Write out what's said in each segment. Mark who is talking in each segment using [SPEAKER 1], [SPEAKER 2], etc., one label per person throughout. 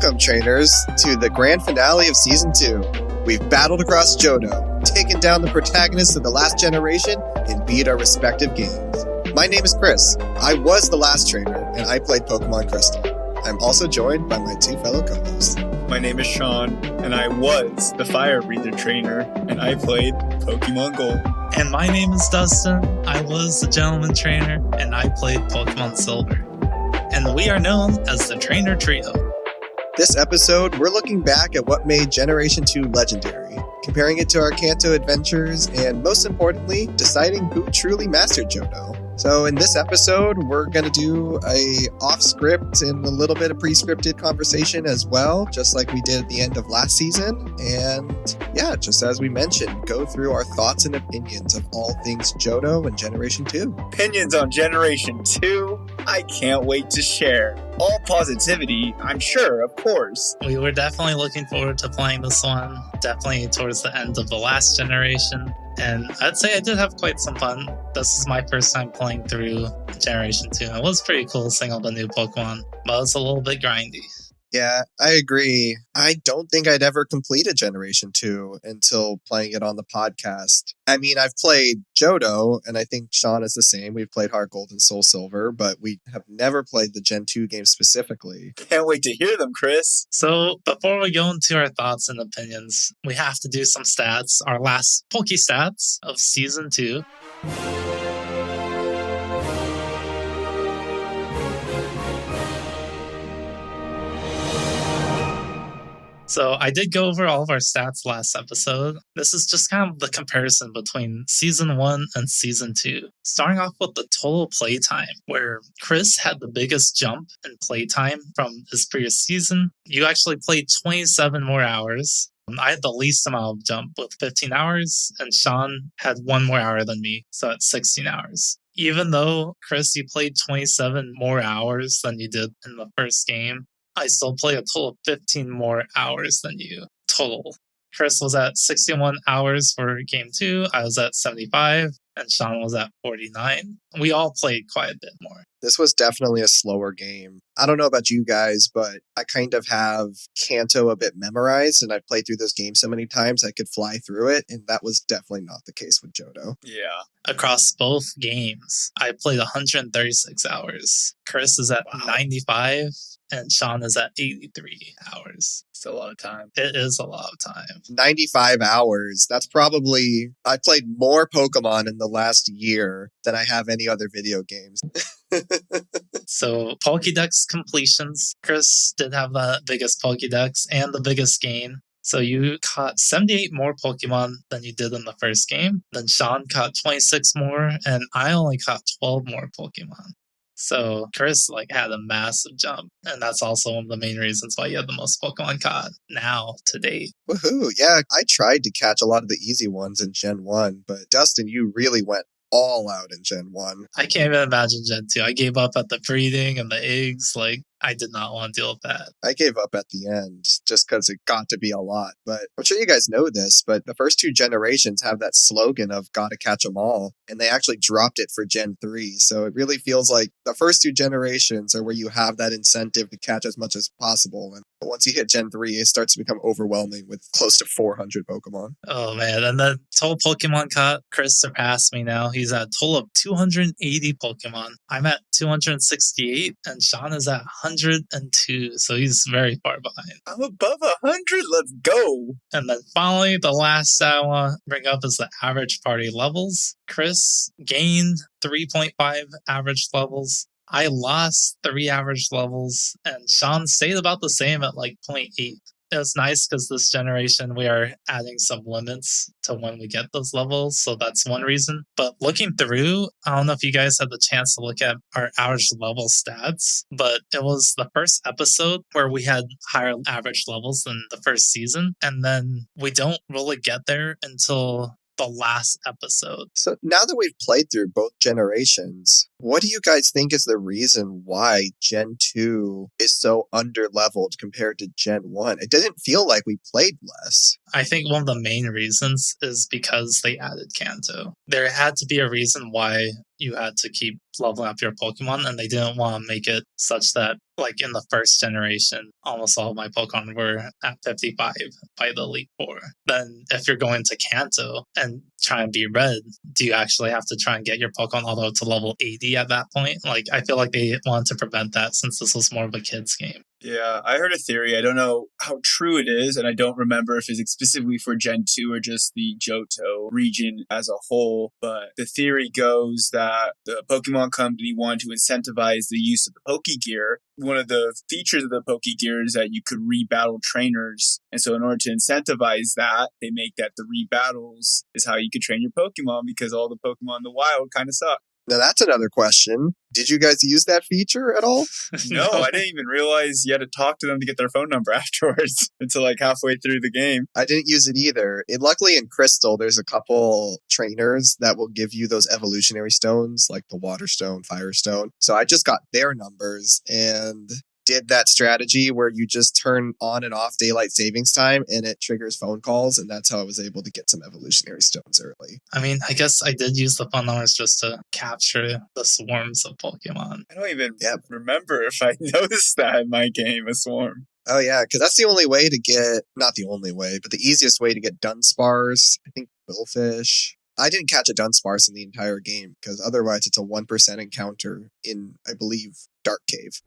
[SPEAKER 1] Welcome, trainers, to the grand finale of Season 2. We've battled across Johto, taken down the protagonists of the last generation, and beat our respective games. My name is Chris. I was the last trainer, and I played Pokemon Crystal. I'm also joined by my two fellow co-hosts.
[SPEAKER 2] My name is Sean, and I was the Fire Breather trainer, and I played Pokemon Gold.
[SPEAKER 3] And my name is Dustin. I was the Gentleman trainer, and I played Pokemon Silver. And we are known as the Trainer Trio.
[SPEAKER 1] This episode, we're looking back at what made Generation 2 legendary, comparing it to our Kanto adventures, and most importantly, deciding who truly mastered Johto. So in this episode, we're going to do a off-script and a little bit of pre-scripted conversation as well, just like we did at the end of last season. And yeah, just as we mentioned, go through our thoughts and opinions of all things Johto and Generation 2.
[SPEAKER 2] Opinions on Generation 2? I can't wait to share. All positivity, I'm sure, of course.
[SPEAKER 3] We were definitely looking forward to playing this one, definitely towards the end of the last generation. And I'd say I did have quite some fun. This is my first time playing through Generation 2. It was pretty cool seeing all the new Pokemon, but it was a little bit grindy.
[SPEAKER 1] Yeah, I agree. I don't think I'd ever completed Generation 2 until playing it on the podcast. I mean, I've played Johto, and I think Sean is the same. We've played Heart Gold and Soul Silver, but we have never played the Gen 2 game specifically.
[SPEAKER 2] Can't wait to hear them, Chris.
[SPEAKER 3] So before we go into our thoughts and opinions, we have to do some stats, our last Pokestats of Season 2. So I did go over all of our stats last episode. This is just kind of the comparison between Season 1 and Season 2. Starting off with the total playtime, where Chris had the biggest jump in playtime from his previous season. You actually played 27 more hours. I had the least amount of jump with 15 hours, and Sean had one more hour than me, so at 16 hours. Even though, Chris, you played 27 more hours than you did in the first game, I still play a total of 15 more hours than you total. Chris was at 61 hours for Game 2, I was at 75, and Sean was at 49. We all played quite a bit more.
[SPEAKER 1] This was definitely a slower game. I don't know about you guys, but I kind of have Kanto a bit memorized, and I've played through this game so many times I could fly through it, and that was definitely not the case with Johto.
[SPEAKER 2] Yeah.
[SPEAKER 3] Across both games, I played 136 hours. Chris is at 95, and Sean is at 83 hours.
[SPEAKER 2] It's a lot of time.
[SPEAKER 3] It is a lot of time.
[SPEAKER 1] 95 hours. That's probably... I played more Pokemon in the last year than I have any other video games.
[SPEAKER 3] So, Pokedex completions. Chris did have the biggest Pokedex and the biggest gain. So you caught 78 more Pokemon than you did in the first game. Then Sean caught 26 more, and I only caught 12 more Pokemon. So Chris had a massive jump, and that's also one of the main reasons why you had the most Pokemon caught now to date.
[SPEAKER 1] Woohoo! Yeah, I tried to catch a lot of the easy ones in Gen 1, but Dustin, you really went all out in Gen 1.
[SPEAKER 3] I can't even imagine Gen 2. I gave up at the breeding and the eggs. I did not want to deal with that.
[SPEAKER 1] I gave up at the end just because it got to be a lot. But I'm sure you guys know this, but the first two generations have that slogan of gotta catch 'em all. And they actually dropped it for Gen 3. So it really feels like the first two generations are where you have that incentive to catch as much as possible. And once you hit Gen 3, it starts to become overwhelming with close to 400 Pokemon.
[SPEAKER 3] Oh, man. And the total Pokemon caught, Chris surpassed me now. He's at a total of 280 Pokemon. I'm at 268, and Sean is at 102, so he's very far behind.
[SPEAKER 2] I'm above 100. Let's go.
[SPEAKER 3] And then finally, the last stat I want to bring up is the average party levels. Chris gained 3.5 average levels. I lost 3 average levels, and Sean stayed about the same at 0.8. It's nice because this generation we are adding some limits to when we get those levels, so that's one reason. But looking through, I don't know if you guys had the chance to look at our average level stats, but it was the first episode where we had higher average levels than the first season, and then we don't really get there until the last episode.
[SPEAKER 1] So now that we've played through both generations, what do you guys think is the reason why Gen 2 is so under-leveled compared to Gen 1? It doesn't feel like we played less.
[SPEAKER 3] I think one of the main reasons is because they added Kanto. There had to be a reason why you had to keep leveling up your Pokemon, and they didn't want to make it such that Like in the first generation, almost all of my Pokemon were at 55 by the Elite Four. Then if you're going to Kanto and try and be red, do you actually have to try and get your Pokemon all the way to level 80 at that point? Like, I feel like they wanted to prevent that since this was more of a kid's game.
[SPEAKER 2] Yeah, I heard a theory. I don't know how true it is, and I don't remember if it's specifically for Gen 2 or just the Johto region as a whole, but the theory goes that the Pokemon Company wanted to incentivize the use of the Pokegear. One of the features of the Pokegear is that you could rebattle trainers, and so in order to incentivize that, they make that the rebattles is how you could train your Pokemon, because all the Pokemon in the wild kind of suck.
[SPEAKER 1] Now that's another question. Did you guys use that feature at all?
[SPEAKER 2] No, I didn't even realize you had to talk to them to get their phone number afterwards until like halfway through the game.
[SPEAKER 1] I didn't use it either. Luckily in Crystal, there's a couple trainers that will give you those evolutionary stones, like the Water Stone, Fire Stone. So I just got their numbers and did that strategy where you just turn on and off daylight savings time and it triggers phone calls, and that's how I was able to get some evolutionary stones early.
[SPEAKER 3] I mean, I guess I did use the phone numbers just to capture the swarms of Pokemon.
[SPEAKER 2] I don't even remember if I noticed that in my game, a swarm.
[SPEAKER 1] Oh yeah, because that's the only way to get, not the only way, but the easiest way to get Dunsparce, I think Billfish. I didn't catch a Dunsparce in the entire game because otherwise it's a 1% encounter in, I believe, Dark Cave.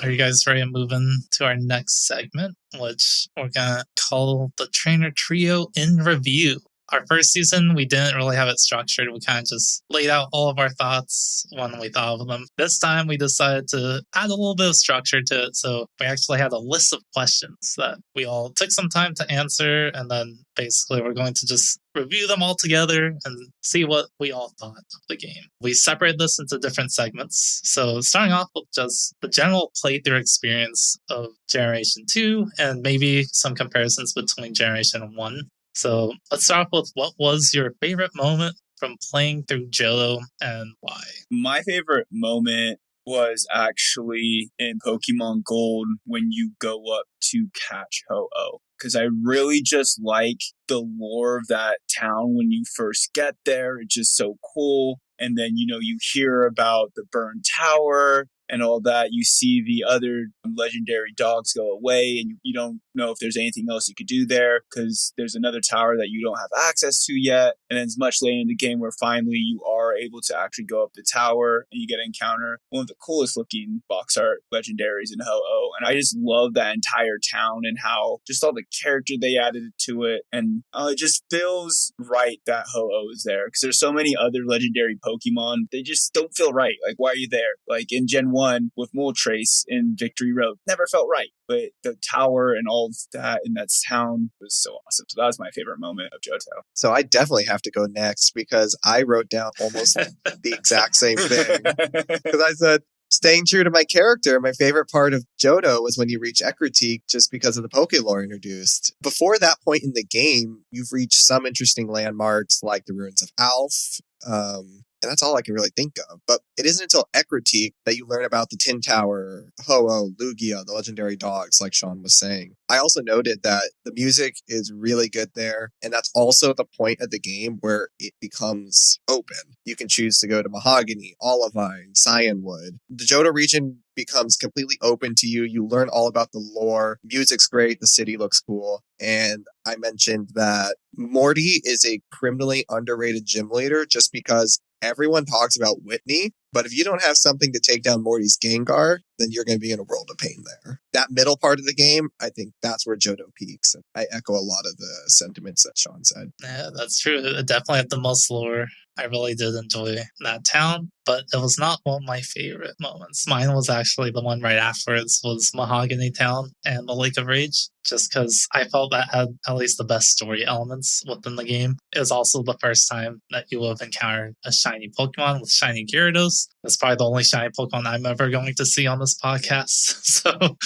[SPEAKER 3] Are you guys ready to move into our next segment, which we're going to call the Trainer Trio in Review? Our first season, we didn't really have it structured. We kind of just laid out all of our thoughts when we thought of them. This time, we decided to add a little bit of structure to it. So we actually had a list of questions that we all took some time to answer. And then basically, we're going to just review them all together and see what we all thought of the game. We separated this into different segments. So starting off with just the general playthrough experience of Generation 2 and maybe some comparisons between Generation 1. So let's start off with what was your favorite moment from playing through Johto and why?
[SPEAKER 2] My favorite moment was actually in Pokemon Gold when you go up to catch Ho-Oh. Because I really just like the lore of that town when you first get there. It's just so cool. And then, you hear about the burned tower and all that. You see the other legendary dogs go away, and you don't know if there's anything else you could do there because there's another tower that you don't have access to yet. And then it's much later in the game where finally you are able to actually go up the tower and you get to encounter one of the coolest looking box art legendaries in Ho-Oh. And I just love that entire town and how just all the character they added to it. And it just feels right that Ho-Oh is there because there's so many other legendary Pokemon. They just don't feel right. Like, why are you there? Like in Gen 1 with Moltres in Victory Road, never felt right. But the tower and all of that in that town was so awesome. So that was my favorite moment of Johto.
[SPEAKER 1] So I definitely have to go next because I wrote down almost the exact same thing. Because I said, staying true to my character, my favorite part of Johto was when you reach Ecruteak just because of the Poké lore introduced. Before that point in the game, you've reached some interesting landmarks like the ruins of Alph, and that's all I can really think of. But it isn't until Ecruteak that you learn about the Tin Tower, Ho-Oh, Lugia, the legendary dogs, like Sean was saying. I also noted that the music is really good there, and that's also the point of the game where it becomes open. You can choose to go to Mahogany, Olivine, Cyanwood. The Johto region becomes completely open to you. You learn all about the lore. Music's great. The city looks cool. And I mentioned that Morty is a criminally underrated gym leader just because everyone talks about Whitney, but if you don't have something to take down Morty's Gengar, then you're going to be in a world of pain there. That middle part of the game, I think that's where Johto peaks. And I echo a lot of the sentiments that Sean said.
[SPEAKER 3] Yeah, that's true. It definitely had the most lore. I really did enjoy that town, but it was not one of my favorite moments. Mine was actually the one right afterwards, was Mahogany Town and the Lake of Rage, just because I felt that had at least the best story elements within the game. It was also the first time that you will have encountered a shiny Pokemon with shiny Gyarados. That's probably the only shiny Pokemon I'm ever going to see on this podcast. So,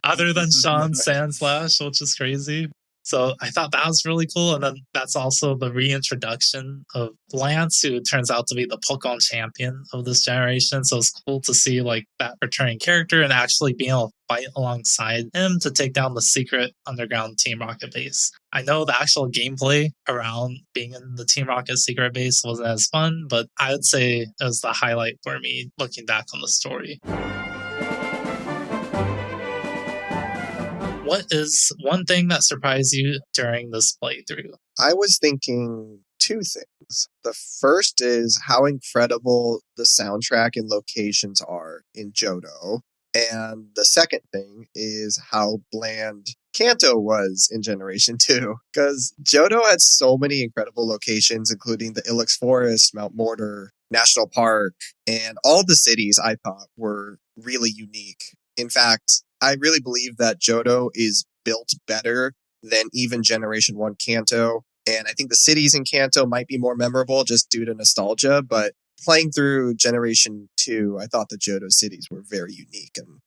[SPEAKER 3] other than Sean's Sandslash, which is crazy. So I thought that was really cool. And then that's also the reintroduction of Lance, who turns out to be the Pokemon champion of this generation. So it's cool to see like that returning character and actually being able to fight alongside him to take down the secret underground Team Rocket base. I know the actual gameplay around being in the Team Rocket secret base wasn't as fun, but I would say it was the highlight for me looking back on the story. What is one thing that surprised you during this playthrough?
[SPEAKER 1] I was thinking two things. The first is how incredible the soundtrack and locations are in Johto. And the second thing is how bland Kanto was in Generation 2. Because Johto had so many incredible locations, including the Ilex Forest, Mount Mortar, National Park, and all the cities I thought were really unique. In fact, I really believe that Johto is built better than even Generation 1 Kanto. And I think the cities in Kanto might be more memorable just due to nostalgia. But playing through Generation 2, I thought the Johto cities were very unique and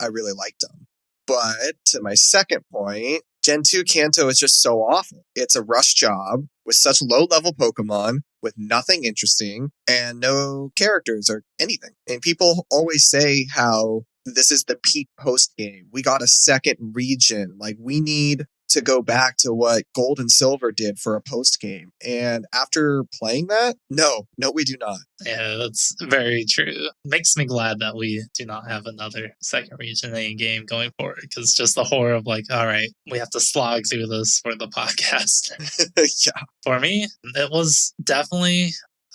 [SPEAKER 1] I really liked them. But to my second point, Gen 2 Kanto is just so awful. It's a rush job with such low-level Pokemon with nothing interesting and no characters or anything. And people always say how this is the peak post game. We got a second region. Like, we need to go back to what Gold and Silver did for a post game. And after playing that, no, we do not.
[SPEAKER 3] Yeah, that's very true. Makes me glad that we do not have another second region in game going forward, because just the horror of like, all right, we have to slog through this for the podcast.
[SPEAKER 1] Yeah.
[SPEAKER 3] For me, it was definitely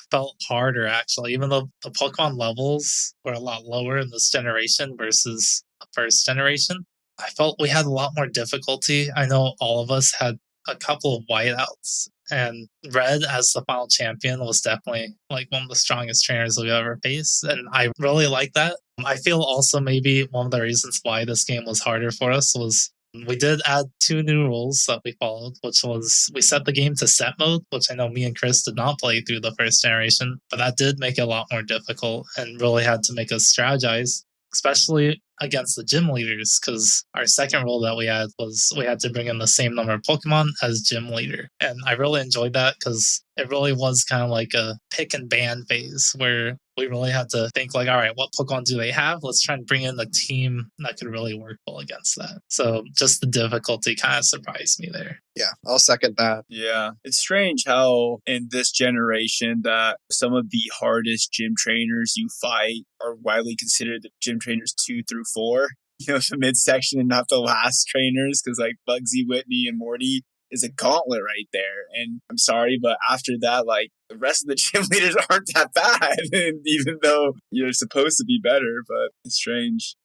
[SPEAKER 3] felt harder, actually, even though the Pokemon levels were a lot lower in this generation versus the first generation. I felt we had a lot more difficulty. I know all of us had a couple of whiteouts, and Red as the final champion was definitely like one of the strongest trainers we've ever faced, and I really like that. I feel also maybe one of the reasons why this game was harder for us was we did add 2 new rules that we followed, which was we set the game to set mode, which I know me and Chris did not play through the first generation, but that did make it a lot more difficult and really had to make us strategize, especially against the gym leaders, because our second rule that we had was we had to bring in the same number of Pokemon as gym leader. And I really enjoyed that because it really was kind of like a pick and ban phase where we really had to think like, all right, what Pokemon do they have? Let's try and bring in a team that could really work well against that. So just the difficulty kind of surprised me there.
[SPEAKER 1] Yeah, I'll second that.
[SPEAKER 2] Yeah, it's strange how in this generation that some of the hardest gym trainers you fight are widely considered the gym trainers 2 through 4. You know, the midsection and not the last trainers, because like Bugsy, Whitney, and Morty is a gauntlet right there. And I'm sorry, but after that, like the rest of the gym leaders aren't that bad, and even though you're supposed to be better, but it's strange.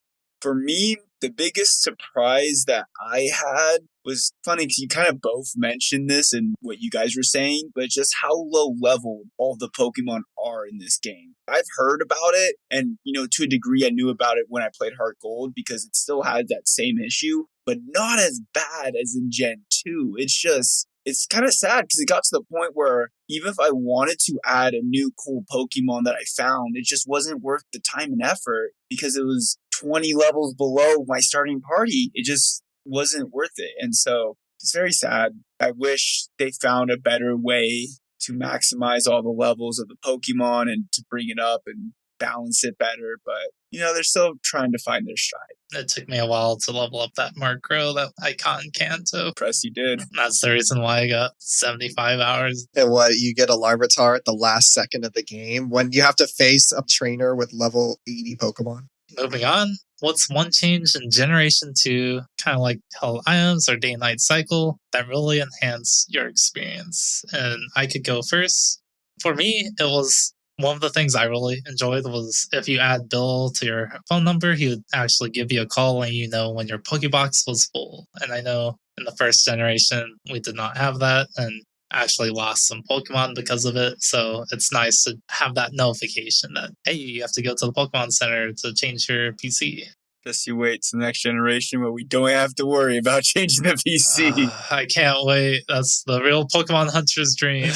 [SPEAKER 2] For me, the biggest surprise that I had was funny because you kind of both mentioned this in what you guys were saying, but just how low level all the Pokemon are in this game. I've heard about it, and you know, to a degree, I knew about it when I played Heart Gold because it still had that same issue, but not as bad as in Gen 2. It's kind of sad because it got to the point where even if I wanted to add a new cool Pokemon that I found, it just wasn't worth the time and effort because it was 20 levels below my starting party. It just wasn't worth it. And so it's very sad. I wish they found a better way to maximize all the levels of the Pokemon and to bring it up and balance it better. But, you know, they're still trying to find their stride.
[SPEAKER 3] It took me a while to level up that Murkrow, that icon Kanto.
[SPEAKER 2] Press you did.
[SPEAKER 3] That's the reason why I got 75 hours.
[SPEAKER 1] And what, you get a Larvitar at the last second of the game when you have to face a trainer with level 80 Pokemon?
[SPEAKER 3] Moving on, what's one change in Generation 2, kind of like Hell Items or Day and Night Cycle, that really enhanced your experience? And I could go first. For me, it was one of the things I really enjoyed was if you add Bill to your phone number, he would actually give you a call and you know when your Pokebox was full. And I know in the first generation, we did not have that and actually lost some Pokemon because of it. So it's nice to have that notification that, hey, you have to go to the Pokemon Center to change your PC.
[SPEAKER 2] Just you wait to the next generation where we don't have to worry about changing the PC.
[SPEAKER 3] I can't wait. That's the real Pokemon hunter's dream.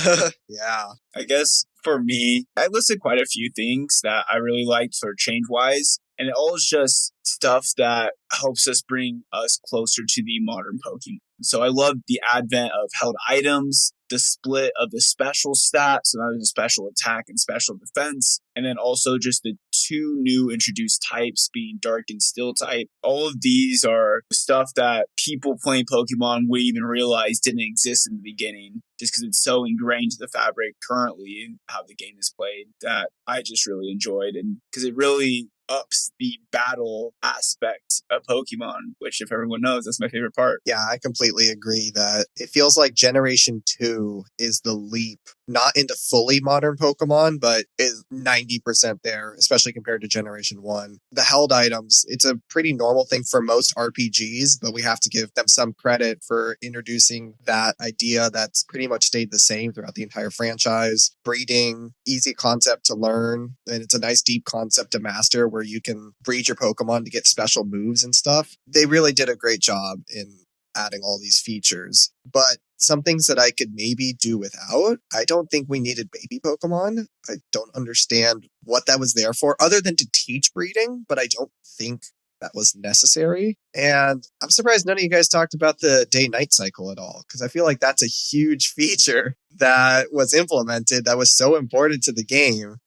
[SPEAKER 1] Yeah.
[SPEAKER 2] I guess for me, I listed quite a few things that I really liked for change-wise, and it all is just stuff that helps us bring us closer to the modern Pokemon. So I love the advent of held items, the split of the special stats, so now there's a special attack and special defense, and then also just the two new introduced types being dark and steel type. All of these are stuff that people playing Pokemon would even realize didn't exist in the beginning, just because it's so ingrained to the fabric currently and how the game is played that I just really enjoyed, and because it really ups the battle aspect of Pokemon, which if everyone knows, that's my favorite part.
[SPEAKER 1] Yeah, I completely agree that it feels like Generation 2 is the leap, not into fully modern Pokemon, but is 90% there, especially compared to Generation 1. The held items, it's a pretty normal thing for most RPGs, but we have to give them some credit for introducing that idea that's pretty much stayed the same throughout the entire franchise. Breeding, easy concept to learn, and it's a nice deep concept to master where you can breed your Pokemon to get special moves and stuff. They really did a great job in adding all these features. But some things that I could maybe do without, I don't think we needed baby Pokemon. I don't understand what that was there for, other than to teach breeding, but I don't think that was necessary. And I'm surprised none of you guys talked about the day-night cycle at all, because I feel like that's a huge feature that was implemented that was so important to the game.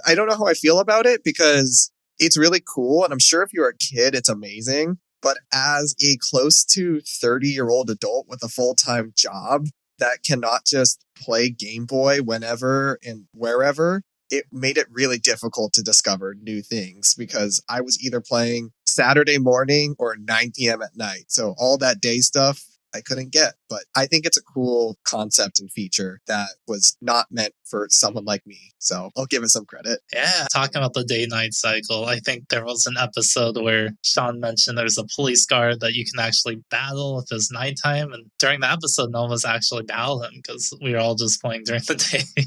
[SPEAKER 1] I don't know how I feel about it, because it's really cool, and I'm sure if you're a kid, it's amazing. But as a close to 30-year-old adult with a full-time job that cannot just play Game Boy whenever and wherever, it made it really difficult to discover new things, because I was either playing Saturday morning or 9 p.m. at night. So all that day stuff I couldn't get. But I think it's a cool concept and feature that was not meant for someone like me. So I'll give it some credit.
[SPEAKER 3] Yeah, talking about the day-night cycle, I think there was an episode where Sean mentioned there's a police guard that you can actually battle if it's nighttime. And during the episode, no one was actually battling him because we were all just playing during the day.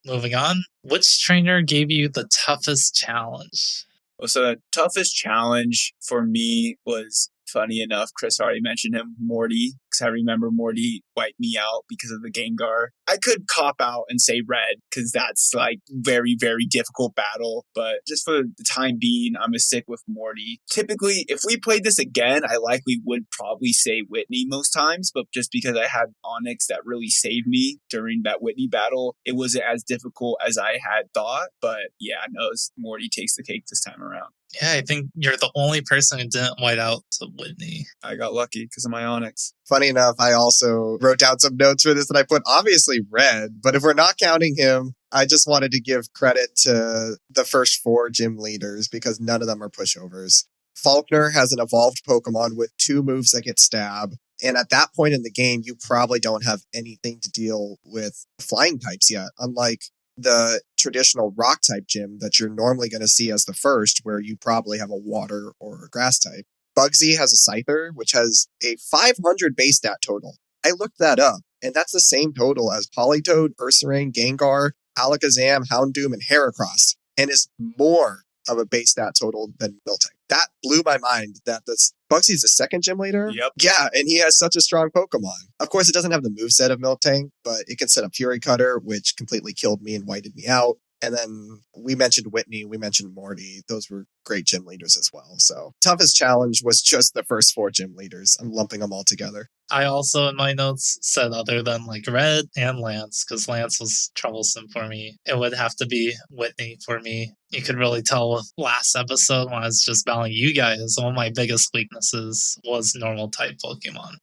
[SPEAKER 3] Moving on, which trainer gave you the toughest challenge?
[SPEAKER 2] So the toughest challenge for me was, funny enough, Chris already mentioned him, Morty, because I remember Morty wiped me out because of the Gengar. I could cop out and say Red, because that's like very, very difficult battle, but just for the time being, I'm going to stick with Morty. Typically, if we played this again, I likely would probably say Whitney most times, but just because I had Onyx that really saved me during that Whitney battle, it wasn't as difficult as I had thought, but yeah, no, Morty takes the cake this time around.
[SPEAKER 3] Yeah, I think you're the only person who didn't white out to Whitney.
[SPEAKER 2] I got lucky because of my Onyx.
[SPEAKER 1] Funny enough, I also wrote down some notes for this, and I put obviously Red, but if we're not counting him, I just wanted to give credit to the first 4 gym leaders because none of them are pushovers. Faulkner has an evolved Pokemon with 2 moves that get stab. And at that point in the game, you probably don't have anything to deal with flying types yet, unlike the traditional rock type gym that you're normally going to see as the first, where you probably have a water or a grass type. Bugsy has a Scyther, which has a 500 base stat total. I looked that up, and that's the same total as Politoed, Ursaring, Gengar, Alakazam, Houndoom, and Heracross, and is more of a base stat total than Miltank. That blew my mind that this Bugsy's the second gym leader.
[SPEAKER 2] Yep.
[SPEAKER 1] Yeah, and he has such a strong Pokemon. Of course, it doesn't have the moveset of Miltank, but it can set up Fury Cutter, which completely killed me and whited me out. And then we mentioned Whitney, we mentioned Morty. Those were great gym leaders as well. So toughest challenge was just the first 4 gym leaders. I'm lumping them all together.
[SPEAKER 3] I also, in my notes, said other than like Red and Lance, because Lance was troublesome for me. It would have to be Whitney for me. You could really tell with last episode when I was just battling you guys, one of my biggest weaknesses was normal type Pokemon.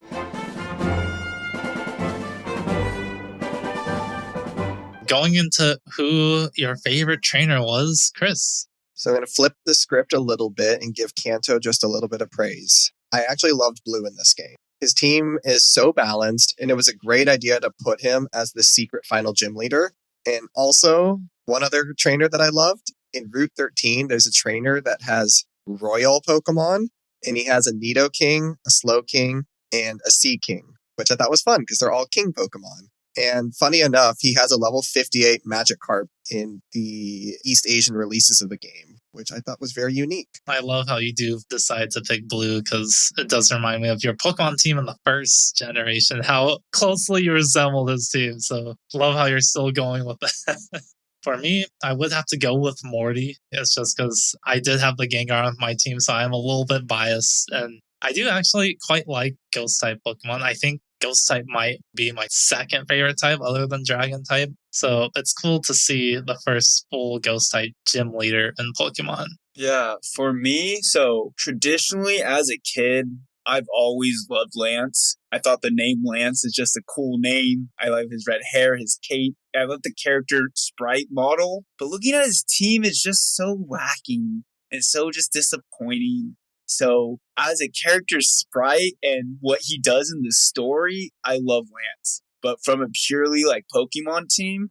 [SPEAKER 3] Going into who your favorite trainer was, Chris.
[SPEAKER 1] So I'm going to flip the script a little bit and give Kanto just a little bit of praise. I actually loved Blue in this game. His team is so balanced, and it was a great idea to put him as the secret final gym leader. And also, one other trainer that I loved, in Route 13, there's a trainer that has Royal Pokemon, and he has a Nidoking, a Slowking, and a Sea King, which I thought was fun because they're all King Pokemon. And funny enough, he has a level 58 Magikarp in the East Asian releases of the game, which I thought was very unique.
[SPEAKER 3] I love how you do decide to pick Blue because it does remind me of your Pokemon team in the first generation, how closely you resembled his team. So love how you're still going with that. For me, I would have to go with Morty. It's just because I did have the Gengar on my team, so I'm a little bit biased. And I do actually quite like ghost type Pokemon. I think ghost type might be my second favorite type other than dragon type. So it's cool to see the first full ghost type gym leader in Pokemon.
[SPEAKER 2] Yeah, for me, so traditionally as a kid, I've always loved Lance. I thought the name Lance is just a cool name. I love his red hair, his cape. I love the character sprite model. But looking at his team is just so lacking and so just disappointing. So as a character sprite and what he does in the story, I love Lance. But from a purely like Pokemon team,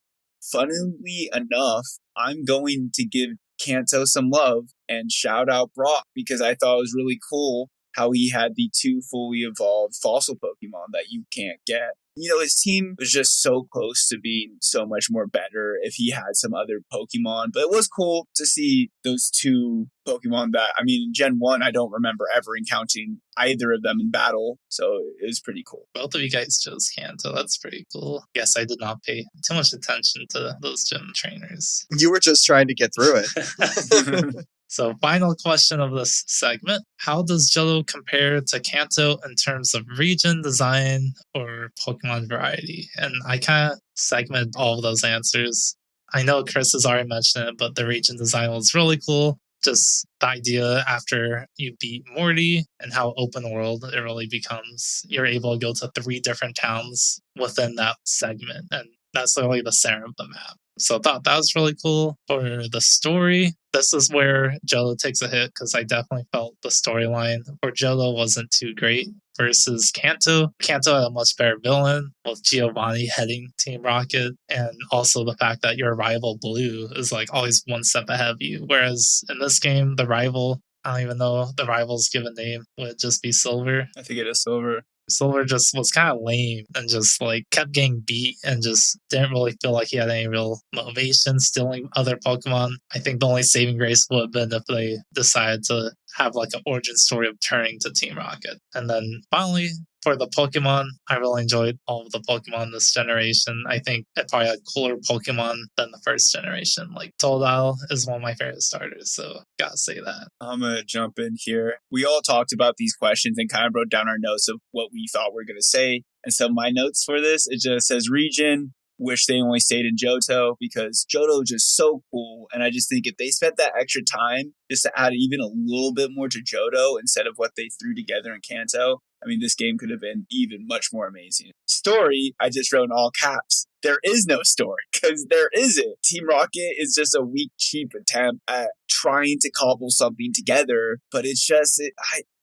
[SPEAKER 2] funnily enough, I'm going to give Kanto some love and shout out Brock because I thought it was really cool how he had the 2 fully evolved fossil Pokemon that you can't get. You know, his team was just so close to being so much more better if he had some other Pokemon. But it was cool to see those 2 Pokemon that, I mean, in Gen 1, I don't remember ever encountering either of them in battle. So it was pretty cool.
[SPEAKER 3] Both of you guys chose Kanto. That's pretty cool. Yes, I did not pay too much attention to those gym trainers.
[SPEAKER 1] You were just trying to get through it.
[SPEAKER 3] So, final question of this segment. How does Johto compare to Kanto in terms of region, design, or Pokemon variety? And I kind of segmented all of those answers. I know Chris has already mentioned it, but the region design was really cool. Just the idea after you beat Morty and how open world it really becomes. You're able to go to 3 different towns within that segment. And that's literally the center of the map. So I thought that was really cool. For the story, this is where Johto takes a hit because I definitely felt the storyline for Johto wasn't too great versus Kanto. Kanto had a much better villain with Giovanni heading Team Rocket, and also the fact that your rival Blue is like always one step ahead of you. Whereas in this game, the rival, I don't even know the rival's given name, would just be Silver.
[SPEAKER 2] I think it is Silver.
[SPEAKER 3] Silver just was kind of lame and just like kept getting beat and just didn't really feel like he had any real motivation stealing other Pokemon. I think the only saving grace would have been if they decided to have like an origin story of turning to Team Rocket. And then finally, for the Pokemon, I really enjoyed all of the Pokemon this generation. I think it probably had cooler Pokemon than the first generation. Like Totodile is one of my favorite starters, so gotta say that.
[SPEAKER 2] I'm gonna jump in here. We all talked about these questions and kind of wrote down our notes of what we thought we were gonna say. And so my notes for this, it just says region. Wish they only stayed in Johto because Johto is just so cool. And I just think if they spent that extra time just to add even a little bit more to Johto instead of what they threw together in Kanto, I mean, this game could have been even much more amazing. Story, I just wrote in all caps. There is no story because there isn't. Team Rocket is just a weak, cheap attempt at trying to cobble something together. But it's just,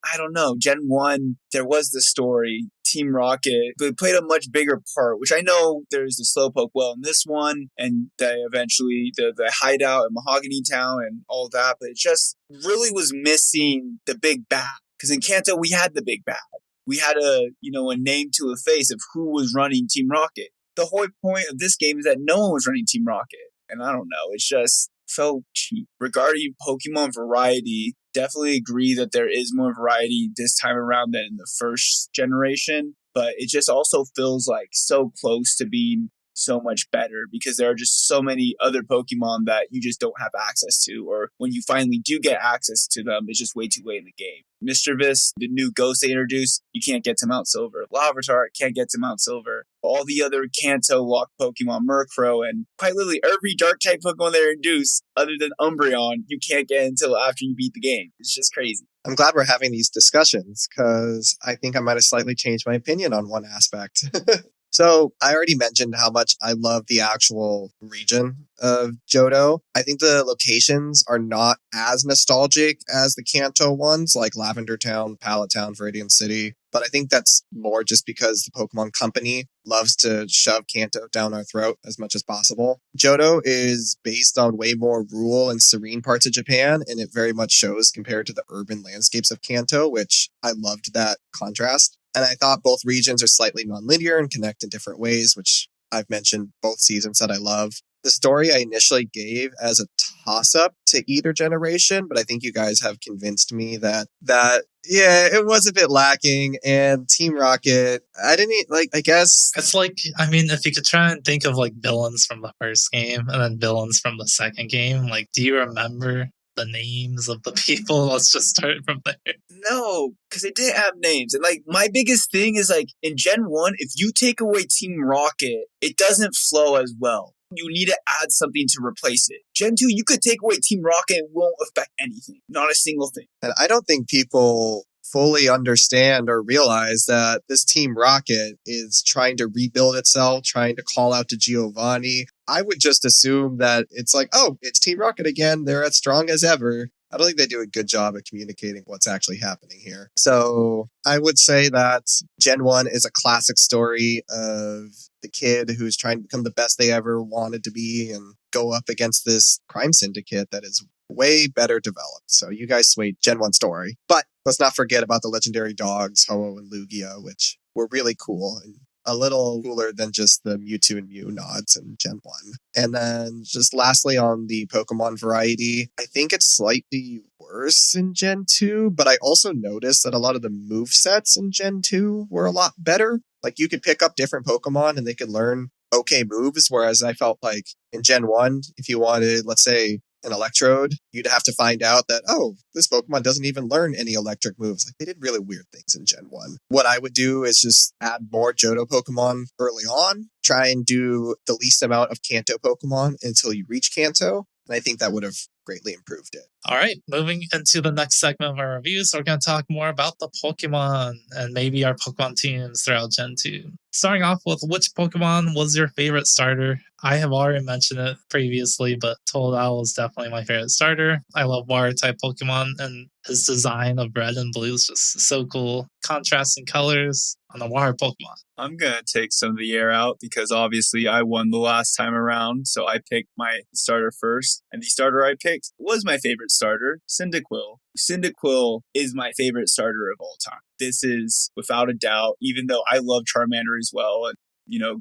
[SPEAKER 2] I don't know. Gen 1, there was the story. Team Rocket, they played a much bigger part, which I know there's the Slowpoke well in this one, and they eventually, the hideout in Mahogany Town and all that, but it just really was missing the big bad. Because in Kanto, we had the big bad. We had a name to a face of who was running Team Rocket. The whole point of this game is that no one was running Team Rocket. And I don't know, it's just felt cheap. Regarding Pokemon variety, definitely agree that there is more variety this time around than in the first generation, but it just also feels like so close to being so much better because there are just so many other Pokemon that you just don't have access to, or when you finally do get access to them, it's just way too late in the game. Mischievous, the new ghost they introduced, you can't get to Mount Silver. Larvitar can't get to Mount Silver. All the other Kanto locked Pokemon, Murkrow, and quite literally every dark type Pokemon they introduced, other than Umbreon, you can't get until after you beat the game. It's just crazy.
[SPEAKER 1] I'm glad we're having these discussions because I think I might have slightly changed my opinion on one aspect. So I already mentioned how much I love the actual region of Johto. I think the locations are not as nostalgic as the Kanto ones, like Lavender Town, Pallet Town, Viridian City. But I think that's more just because the Pokemon Company loves to shove Kanto down our throat as much as possible. Johto is based on way more rural and serene parts of Japan, and it very much shows compared to the urban landscapes of Kanto, which I loved that contrast. And I thought both regions are slightly nonlinear and connect in different ways, which I've mentioned both seasons that I love. The story I initially gave as a toss-up to either generation, but I think you guys have convinced me that it was a bit lacking. And Team Rocket, I guess...
[SPEAKER 3] It's like, I mean, if you could try and think of like villains from the first game and then villains from the second game, like, do you remember the names of the people? Let's just start from there.
[SPEAKER 2] No, because they didn't have names. And like my biggest thing is like in Gen 1, if you take away Team Rocket, it doesn't flow as well. You need to add something to replace it. Gen 2, you could take away Team Rocket and it won't affect anything. Not a single thing.
[SPEAKER 1] And I don't think people fully understand or realize that this Team Rocket is trying to rebuild itself, trying to call out to Giovanni. I would just assume that it's like, oh, it's Team Rocket again. They're as strong as ever. I don't think they do a good job of communicating what's actually happening here. So I would say that Gen 1 is a classic story of the kid who's trying to become the best they ever wanted to be and go up against this crime syndicate that is way better developed. So you guys swayed Gen 1 story. But let's not forget about the legendary dogs, Ho-Oh and Lugia, which were really cool and a little cooler than just the Mewtwo and Mew nods in Gen 1. And then just lastly on the Pokemon variety, I think it's slightly worse in Gen 2, but I also noticed that a lot of the movesets in Gen 2 were a lot better. Like you could pick up different Pokemon and they could learn okay moves, whereas I felt like in Gen 1, if you wanted, let's say, an Electrode, you'd have to find out that, oh, this Pokemon doesn't even learn any electric moves. Like they did really weird things in Gen 1. What I would do is just add more Johto Pokemon early on, try and do the least amount of Kanto Pokemon until you reach Kanto. And I think that would have greatly improved it.
[SPEAKER 3] All right, moving into the next segment of our reviews, we're going to talk more about the Pokemon and maybe our Pokemon teams throughout Gen 2. Starting off with which Pokemon was your favorite starter? I have already mentioned it previously, but Totodile is definitely my favorite starter. I love water-type Pokemon, and his design of red and blue is just so cool. Contrasting colors on the water Pokemon.
[SPEAKER 2] I'm going to take some of the air out because obviously I won the last time around, so I picked my starter first. And the starter I picked was my favorite starter, Cyndaquil. Cyndaquil is my favorite starter of all time. This is, without a doubt, even though I love Charmander as well, and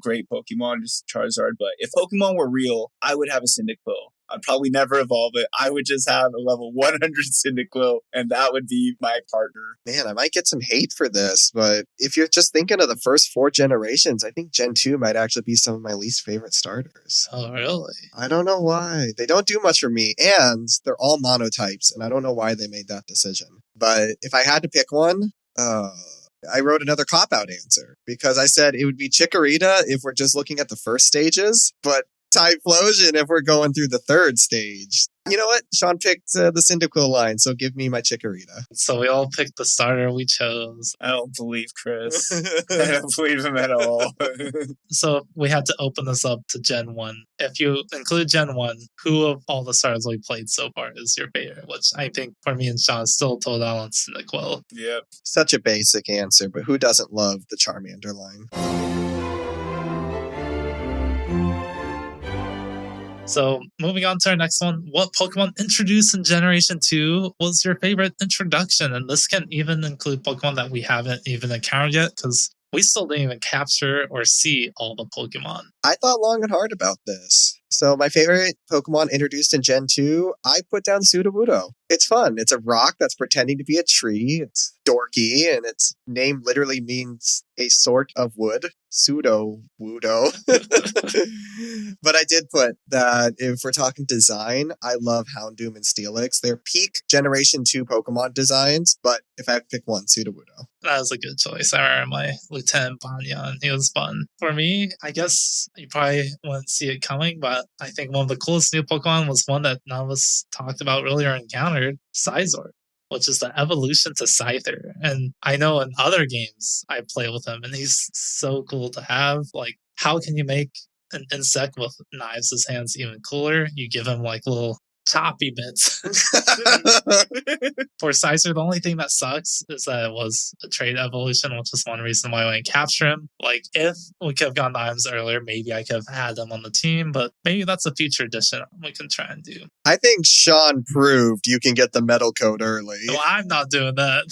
[SPEAKER 2] great Pokemon, just Charizard. But if Pokemon were real, I would have a Cyndaquil. I'd probably never evolve it. I would just have a level 100 Cyndaquil, and that would be my partner.
[SPEAKER 1] Man, I might get some hate for this, but if you're just thinking of the first 4 generations, I think Gen 2 might actually be some of my least favorite starters.
[SPEAKER 3] Oh, really?
[SPEAKER 1] I don't know why. They don't do much for me, and they're all monotypes, and I don't know why they made that decision. But if I had to pick one, I wrote another cop-out answer because I said it would be Chikorita if we're just looking at the first stages, but Typhlosion if we're going through the third stage. You know what? Sean picked the Cyndaquil line, so give me my Chikorita.
[SPEAKER 3] So we all picked the starter we chose.
[SPEAKER 2] I don't believe Chris. I don't believe him at all.
[SPEAKER 3] So we had to open this up to Gen 1. If you include Gen 1, who of all the starters we played so far is your favorite? Which I think for me and Sean is still Totodile and Cyndaquil.
[SPEAKER 2] Yep.
[SPEAKER 1] Such a basic answer, but who doesn't love the Charmander line?
[SPEAKER 3] So moving on to our next one, what Pokemon introduced in Generation 2 was your favorite introduction? And this can even include Pokemon that we haven't even encountered yet, because we still didn't even capture or see all the Pokemon.
[SPEAKER 1] I thought long and hard about this. So my favorite Pokemon introduced in Gen 2, I put down Sudowoodo. It's fun. It's a rock that's pretending to be a tree. It's dorky, and its name literally means a sort of wood. Sudowoodo. But I did put that if we're talking design, I love Houndoom and Steelix. They're peak Generation 2 Pokemon designs, but if I have to pick one, Sudowoodo.
[SPEAKER 3] That was a good choice. I remember my Lieutenant Banyan. He was fun. For me, I guess you probably wouldn't see it coming, but I think one of the coolest new Pokemon was one that none of us talked about really or encountered, Scizor, which is the evolution to Scyther. And I know in other games I play with him, and he's so cool to have. Like, how can you make an insect with knives as hands even cooler? You give him like little choppy bits. For Scizor, the only thing that sucks is that it was a trade evolution, which is one reason why I didn't capture him. Like, if we could have gone Knives earlier, maybe I could have had him on the team, but maybe that's a future edition we can try and do.
[SPEAKER 1] I think Sean proved you can get the metal code early.
[SPEAKER 3] Well, I'm not doing that.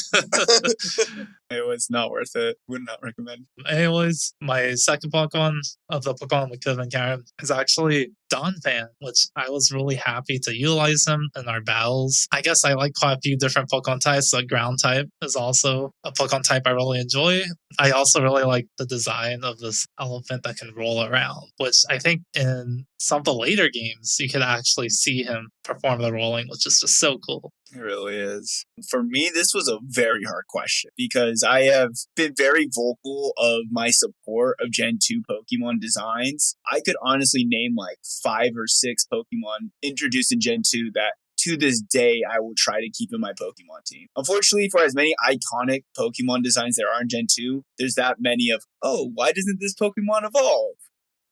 [SPEAKER 2] It was not worth it. Would not recommend.
[SPEAKER 3] Anyways, my second Pokemon of the Pokemon we could have encountered is actually Donphan, which I was really happy to utilize him in our battles. I guess I like quite a few different Pokemon types. The ground type is also a Pokemon type I really enjoy. I also really like the design of this elephant that can roll around, which I think in some of the later games, you could actually see him perform the rolling, which is just so cool.
[SPEAKER 2] It really is. For me, this was a very hard question because I have been very vocal of my support of Gen 2 Pokemon designs. I could honestly name like 5 or 6 Pokemon introduced in Gen 2 that to this day, I will try to keep in my Pokemon team. Unfortunately, for as many iconic Pokemon designs there are in Gen 2, there's that many of, oh, why doesn't this Pokemon evolve?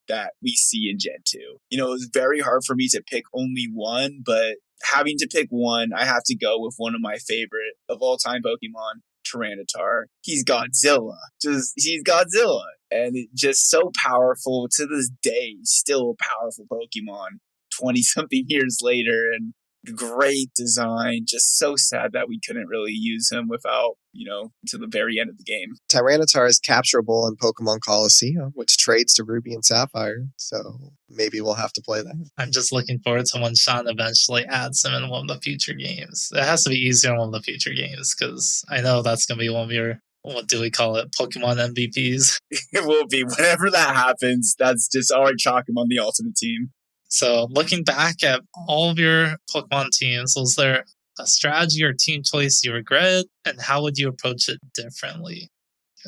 [SPEAKER 2] That we see in Gen 2. You know, it was very hard for me to pick only one, but having to pick one, I have to go with one of my favorite of all time Pokemon, Tyranitar. He's Godzilla. He's Godzilla. And it's just so powerful to this day, still a powerful Pokemon 20 something years later. And great design. Just so sad that we couldn't really use him without, to the very end of the game.
[SPEAKER 1] Tyranitar is capturable in Pokemon Coliseum, which trades to Ruby and Sapphire. So maybe we'll have to play that.
[SPEAKER 3] I'm just looking forward to when Sean eventually adds him in one of the future games. It has to be easier in one of the future games because I know that's going to be one of your, what do we call it, Pokemon MVPs.
[SPEAKER 2] It will be. Whenever that happens, that's just already chalk him on the Ultimate Team.
[SPEAKER 3] So looking back at all of your Pokemon teams, was there a strategy or team choice you regret, and how would you approach it differently?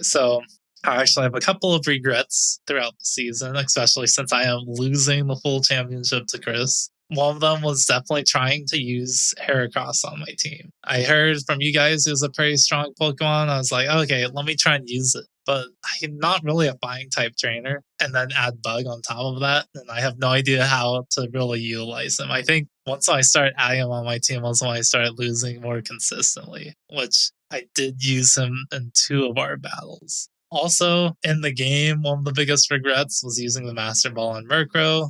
[SPEAKER 3] So I actually have a couple of regrets throughout the season, especially since I am losing the full championship to Chris. One of them was definitely trying to use Heracross on my team. I heard from you guys it was a pretty strong Pokemon. I was like, okay, let me try and use it. But I'm not really a flying type trainer, and then add Bug on top of that, and I have no idea how to really utilize him. I think once I started adding him on my team was when I started losing more consistently, which I did use him in 2 of our battles. Also, in the game, one of the biggest regrets was using the Master Ball on Murkrow.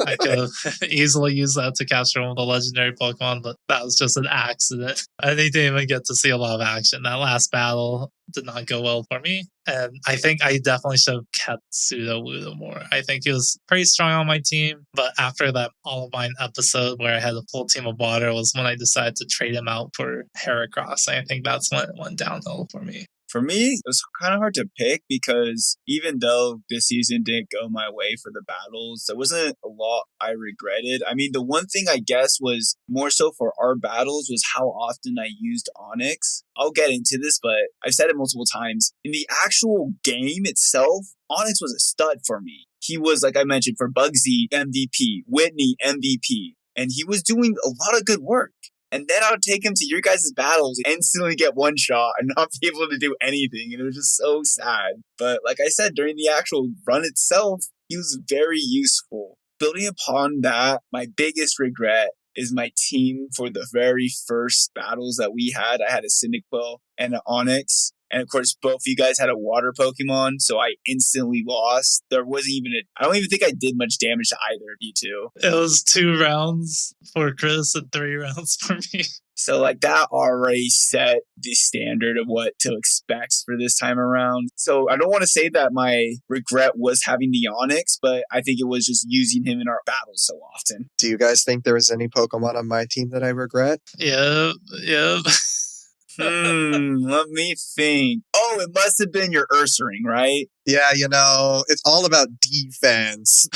[SPEAKER 3] I could have easily used that to capture one of the legendary Pokemon, but that was just an accident. I didn't even get to see a lot of action. That last battle did not go well for me. And I think I definitely should have kept Sudowoodo more. I think he was pretty strong on my team, but after that Olivine episode where I had a full team of water was when I decided to trade him out for Heracross. I think that's when it went downhill for me.
[SPEAKER 2] For me, it was kind of hard to pick because even though this season didn't go my way for the battles, there wasn't a lot I regretted. I mean, the one thing I guess was more so for our battles was how often I used Onyx. I'll get into this, but I've said it multiple times. In the actual game itself, Onyx was a stud for me. He was, like I mentioned, for Bugsy, MVP, Whitney, MVP, and he was doing a lot of good work. And then I would take him to your guys' battles and instantly get one shot and not be able to do anything. And it was just so sad. But like I said, during the actual run itself, he was very useful. Building upon that, my biggest regret is my team for the very first battles that we had. I had a Cyndaquil and an Onyx. And of course, both of you guys had a water Pokemon, so I instantly lost. There wasn't even I don't even think I did much damage to either of you two.
[SPEAKER 3] It was 2 rounds for Chris and 3 rounds for me.
[SPEAKER 2] So like that already set the standard of what to expect for this time around. So I don't want to say that my regret was having the Onyx, but I think it was just using him in our battles so often.
[SPEAKER 1] Do you guys think there was any Pokemon on my team that I regret?
[SPEAKER 3] Yeah.
[SPEAKER 2] Let me think. Oh, it must have been your Ursaring, right?
[SPEAKER 1] Yeah, it's all about defense.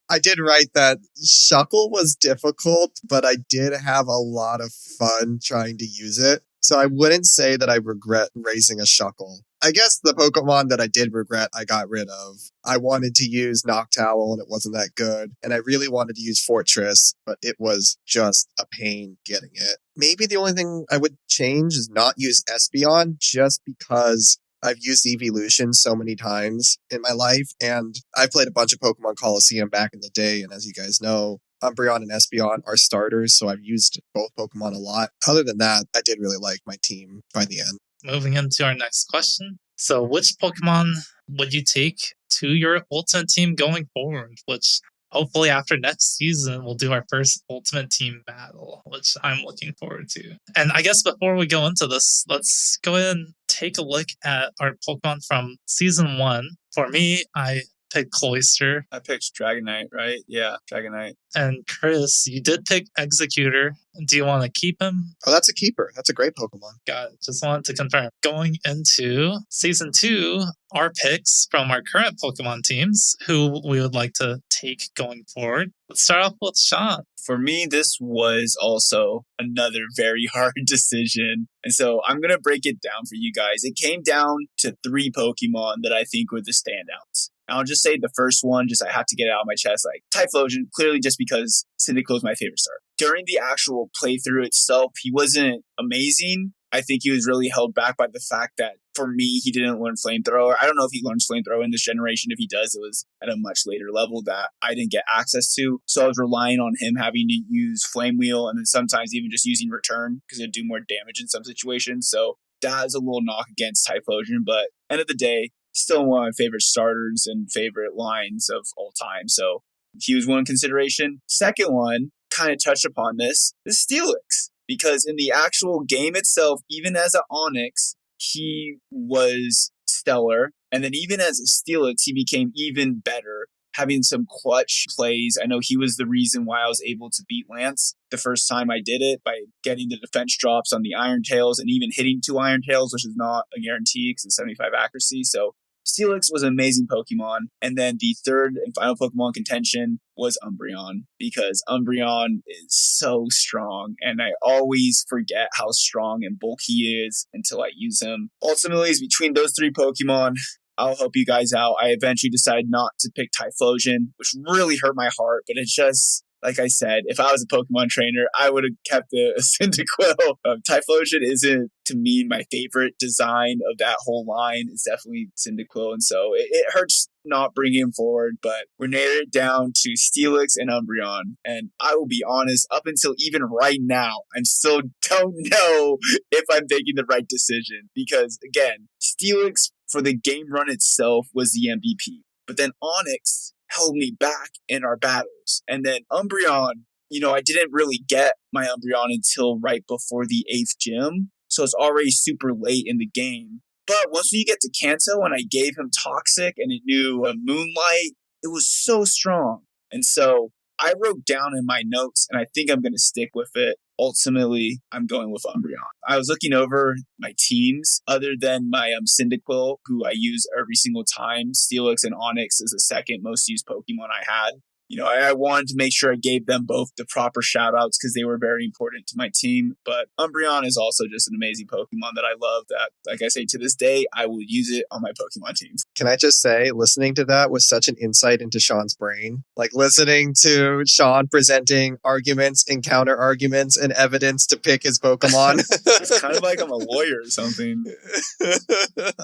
[SPEAKER 1] I did write that Shuckle was difficult, but I did have a lot of fun trying to use it. So I wouldn't say that I regret raising a Shuckle. I guess the Pokemon that I did regret, I got rid of. I wanted to use Noctowl and it wasn't that good. And I really wanted to use Fortress, but it was just a pain getting it. Maybe the only thing I would change is not use Espeon just because I've used Evolution so many times in my life. And I played a bunch of Pokemon Coliseum back in the day. And as you guys know, Umbreon and Espeon are starters. So I've used both Pokemon a lot. Other than that, I did really like my team by the end.
[SPEAKER 3] Moving into our next question. So which Pokemon would you take to your Ultimate Team going forward? Which hopefully after next season, we'll do our first Ultimate Team battle, which I'm looking forward to. And I guess before we go into this, let's go ahead and take a look at our Pokemon from Season 1. For me, I picked Cloyster.
[SPEAKER 2] I picked Dragonite, right? Yeah, Dragonite.
[SPEAKER 3] And Chris, you did pick Executor. Do you want to keep him?
[SPEAKER 1] Oh, that's a keeper. That's a great Pokemon.
[SPEAKER 3] Got it. Just wanted to confirm. Going into Season 2, our picks from our current Pokemon teams, who we would like to take going forward. Let's start off with Sean.
[SPEAKER 2] For me, this was also another very hard decision. And so I'm going to break it down for you guys. It came down to 3 Pokemon that I think were the standouts. I'll just say the first one, just I have to get it out of my chest, like Typhlosion, clearly just because Cyndaquil is my favorite starter. During the actual playthrough itself, he wasn't amazing. I think he was really held back by the fact that, for me, he didn't learn Flamethrower. I don't know if he learns Flamethrower in this generation. If he does, it was at a much later level that I didn't get access to. So I was relying on him having to use Flame Wheel and then sometimes even just using Return because it'd do more damage in some situations. So that is a little knock against Typhlosion. But end of the day, still one of my favorite starters and favorite lines of all time. So he was one consideration. Second one, kind of touched upon this, is Steelix. Because in the actual game itself, even as an Onix, he was stellar. And then even as a Steelix, he became even better, having some clutch plays. I know he was the reason why I was able to beat Lance the first time I did it, by getting the defense drops on the Iron Tails and even hitting 2 Iron Tails, which is not a guarantee because it's 75 accuracy. So Steelix was an amazing Pokemon. And then the third and final Pokemon contention was Umbreon, because Umbreon is so strong and I always forget how strong and bulky he is until I use him. Ultimately, it's between those 3 Pokemon. I'll help you guys out. I eventually decided not to pick Typhlosion, which really hurt my heart, but it's just, like I said, if I was a Pokemon trainer, I would have kept a Cyndaquil. Typhlosion isn't, to me, my favorite design of that whole line. It's definitely Cyndaquil, and so it hurts not bringing him forward, but we're narrowed it down to Steelix and Umbreon. And I will be honest, up until even right now, I still don't know if I'm making the right decision, because, again, Steelix, for the game run itself, was the MVP. But then Onix held me back in our battles. And then Umbreon, I didn't really get my Umbreon until right before the 8th gym. So it's already super late in the game. But once you get to Kanto and I gave him Toxic and it knew a Moonlight, it was so strong. And so I wrote down in my notes, and I think I'm going to stick with it. Ultimately, I'm going with Umbreon. I was looking over my teams. Other than my Cyndaquil, who I use every single time, Steelix and Onix is the second most used Pokemon I had. I wanted to make sure I gave them both the proper shout-outs because they were very important to my team. But Umbreon is also just an amazing Pokemon that I love that, like I say, to this day, I will use it on my Pokemon teams.
[SPEAKER 1] Can I just say, listening to that was such an insight into Sean's brain. Like, listening to Sean presenting arguments and counter-arguments and evidence to pick his Pokemon.
[SPEAKER 2] It's kind of like I'm a lawyer or something.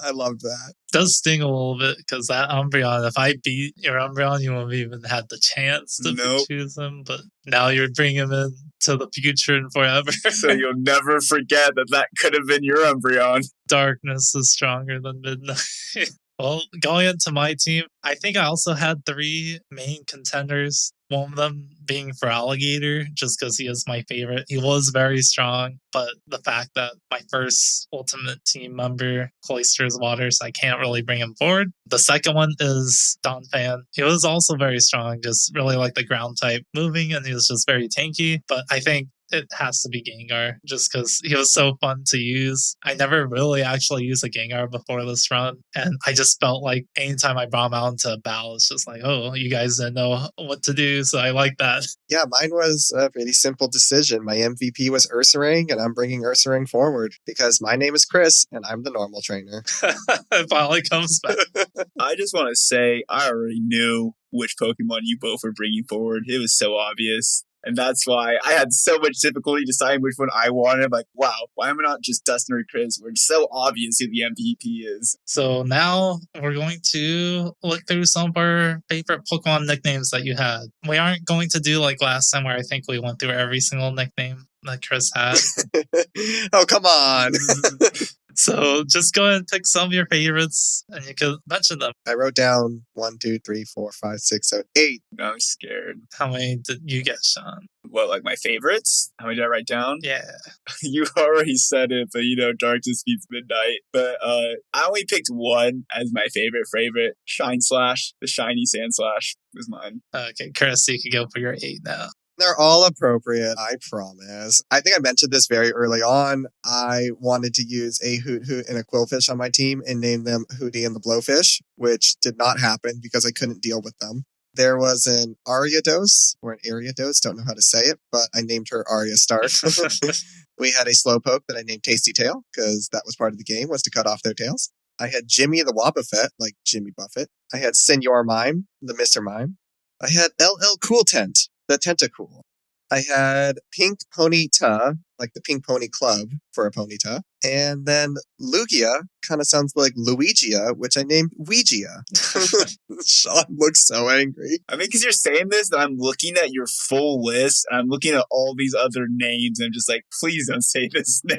[SPEAKER 1] I loved that.
[SPEAKER 3] It does sting a little bit because that Umbreon, if I beat your Umbreon, you won't even had the chance to choose him. But now you're bringing him in to the future and forever.
[SPEAKER 2] So you'll never forget that could have been your Umbreon.
[SPEAKER 3] Darkness is stronger than midnight. Well, going into my team, I think I also had 3 main contenders. One of them being for Alligator, just because he is my favorite. He was very strong, but the fact that my first Ultimate Team member, Cloyster's Waters, I can't really bring him forward. The second one is Donphan. He was also very strong, just really like the ground type moving, and he was just very tanky. But I think it has to be Gengar, just because he was so fun to use. I never really actually used a Gengar before this run, and I just felt like anytime I brought him out into a battle, it's just like, oh, you guys didn't know what to do, so I like that.
[SPEAKER 1] Yeah, mine was a pretty simple decision. My MVP was Ursaring, and I'm bringing Ursaring forward because my name is Chris, and I'm the normal trainer.
[SPEAKER 3] It finally comes back.
[SPEAKER 2] I just want to say, I already knew which Pokemon you both were bringing forward. It was so obvious. And that's why I had so much difficulty deciding which one I wanted. I'm like, wow, why am I not just Dustin or Chris? We're so obvious who the MVP is.
[SPEAKER 3] So now we're going to look through some of our favorite Pokemon nicknames that you had. We aren't going to do like last time where I think we went through every single nickname that Chris had.
[SPEAKER 1] Oh, come on.
[SPEAKER 3] So just go ahead and pick some of your favorites and you can mention them.
[SPEAKER 1] I wrote down 1, 2, 3, 4, 5, 6, 7, 8.
[SPEAKER 2] I'm scared.
[SPEAKER 3] How many did you get, Sean?
[SPEAKER 2] What, like my favorites? How many did I write down?
[SPEAKER 3] Yeah.
[SPEAKER 2] You already said it, but Darkness Beats Midnight. But I only picked one as my favorite. Shine Slash, the shiny Sand Slash was mine.
[SPEAKER 3] Okay, Chris, you can go for your 8 now.
[SPEAKER 1] They're all appropriate, I promise. I think I mentioned this very early on. I wanted to use a Hoot Hoot and a Quillfish on my team and name them Hootie and the Blowfish, which did not happen because I couldn't deal with them. There was an Ariados, or an Ariados, don't know how to say it, but I named her Arya Stark. We had a Slowpoke that I named Tasty Tail, because that was part of the game, was to cut off their tails. I had Jimmy the Wobbuffet, like Jimmy Buffett. I had Senor Mime, the Mr. Mime. I had LL Cool Tent, the Tentacool. I had Pink Ponyta, like the Pink Pony Club for a Ponyta. And then Lugia kind of sounds like Luigia, which I named Ouija. Sean looks so angry.
[SPEAKER 2] I mean, because you're saying this, and I'm looking at your full list, and I'm looking at all these other names, and I'm just like, please don't say this name.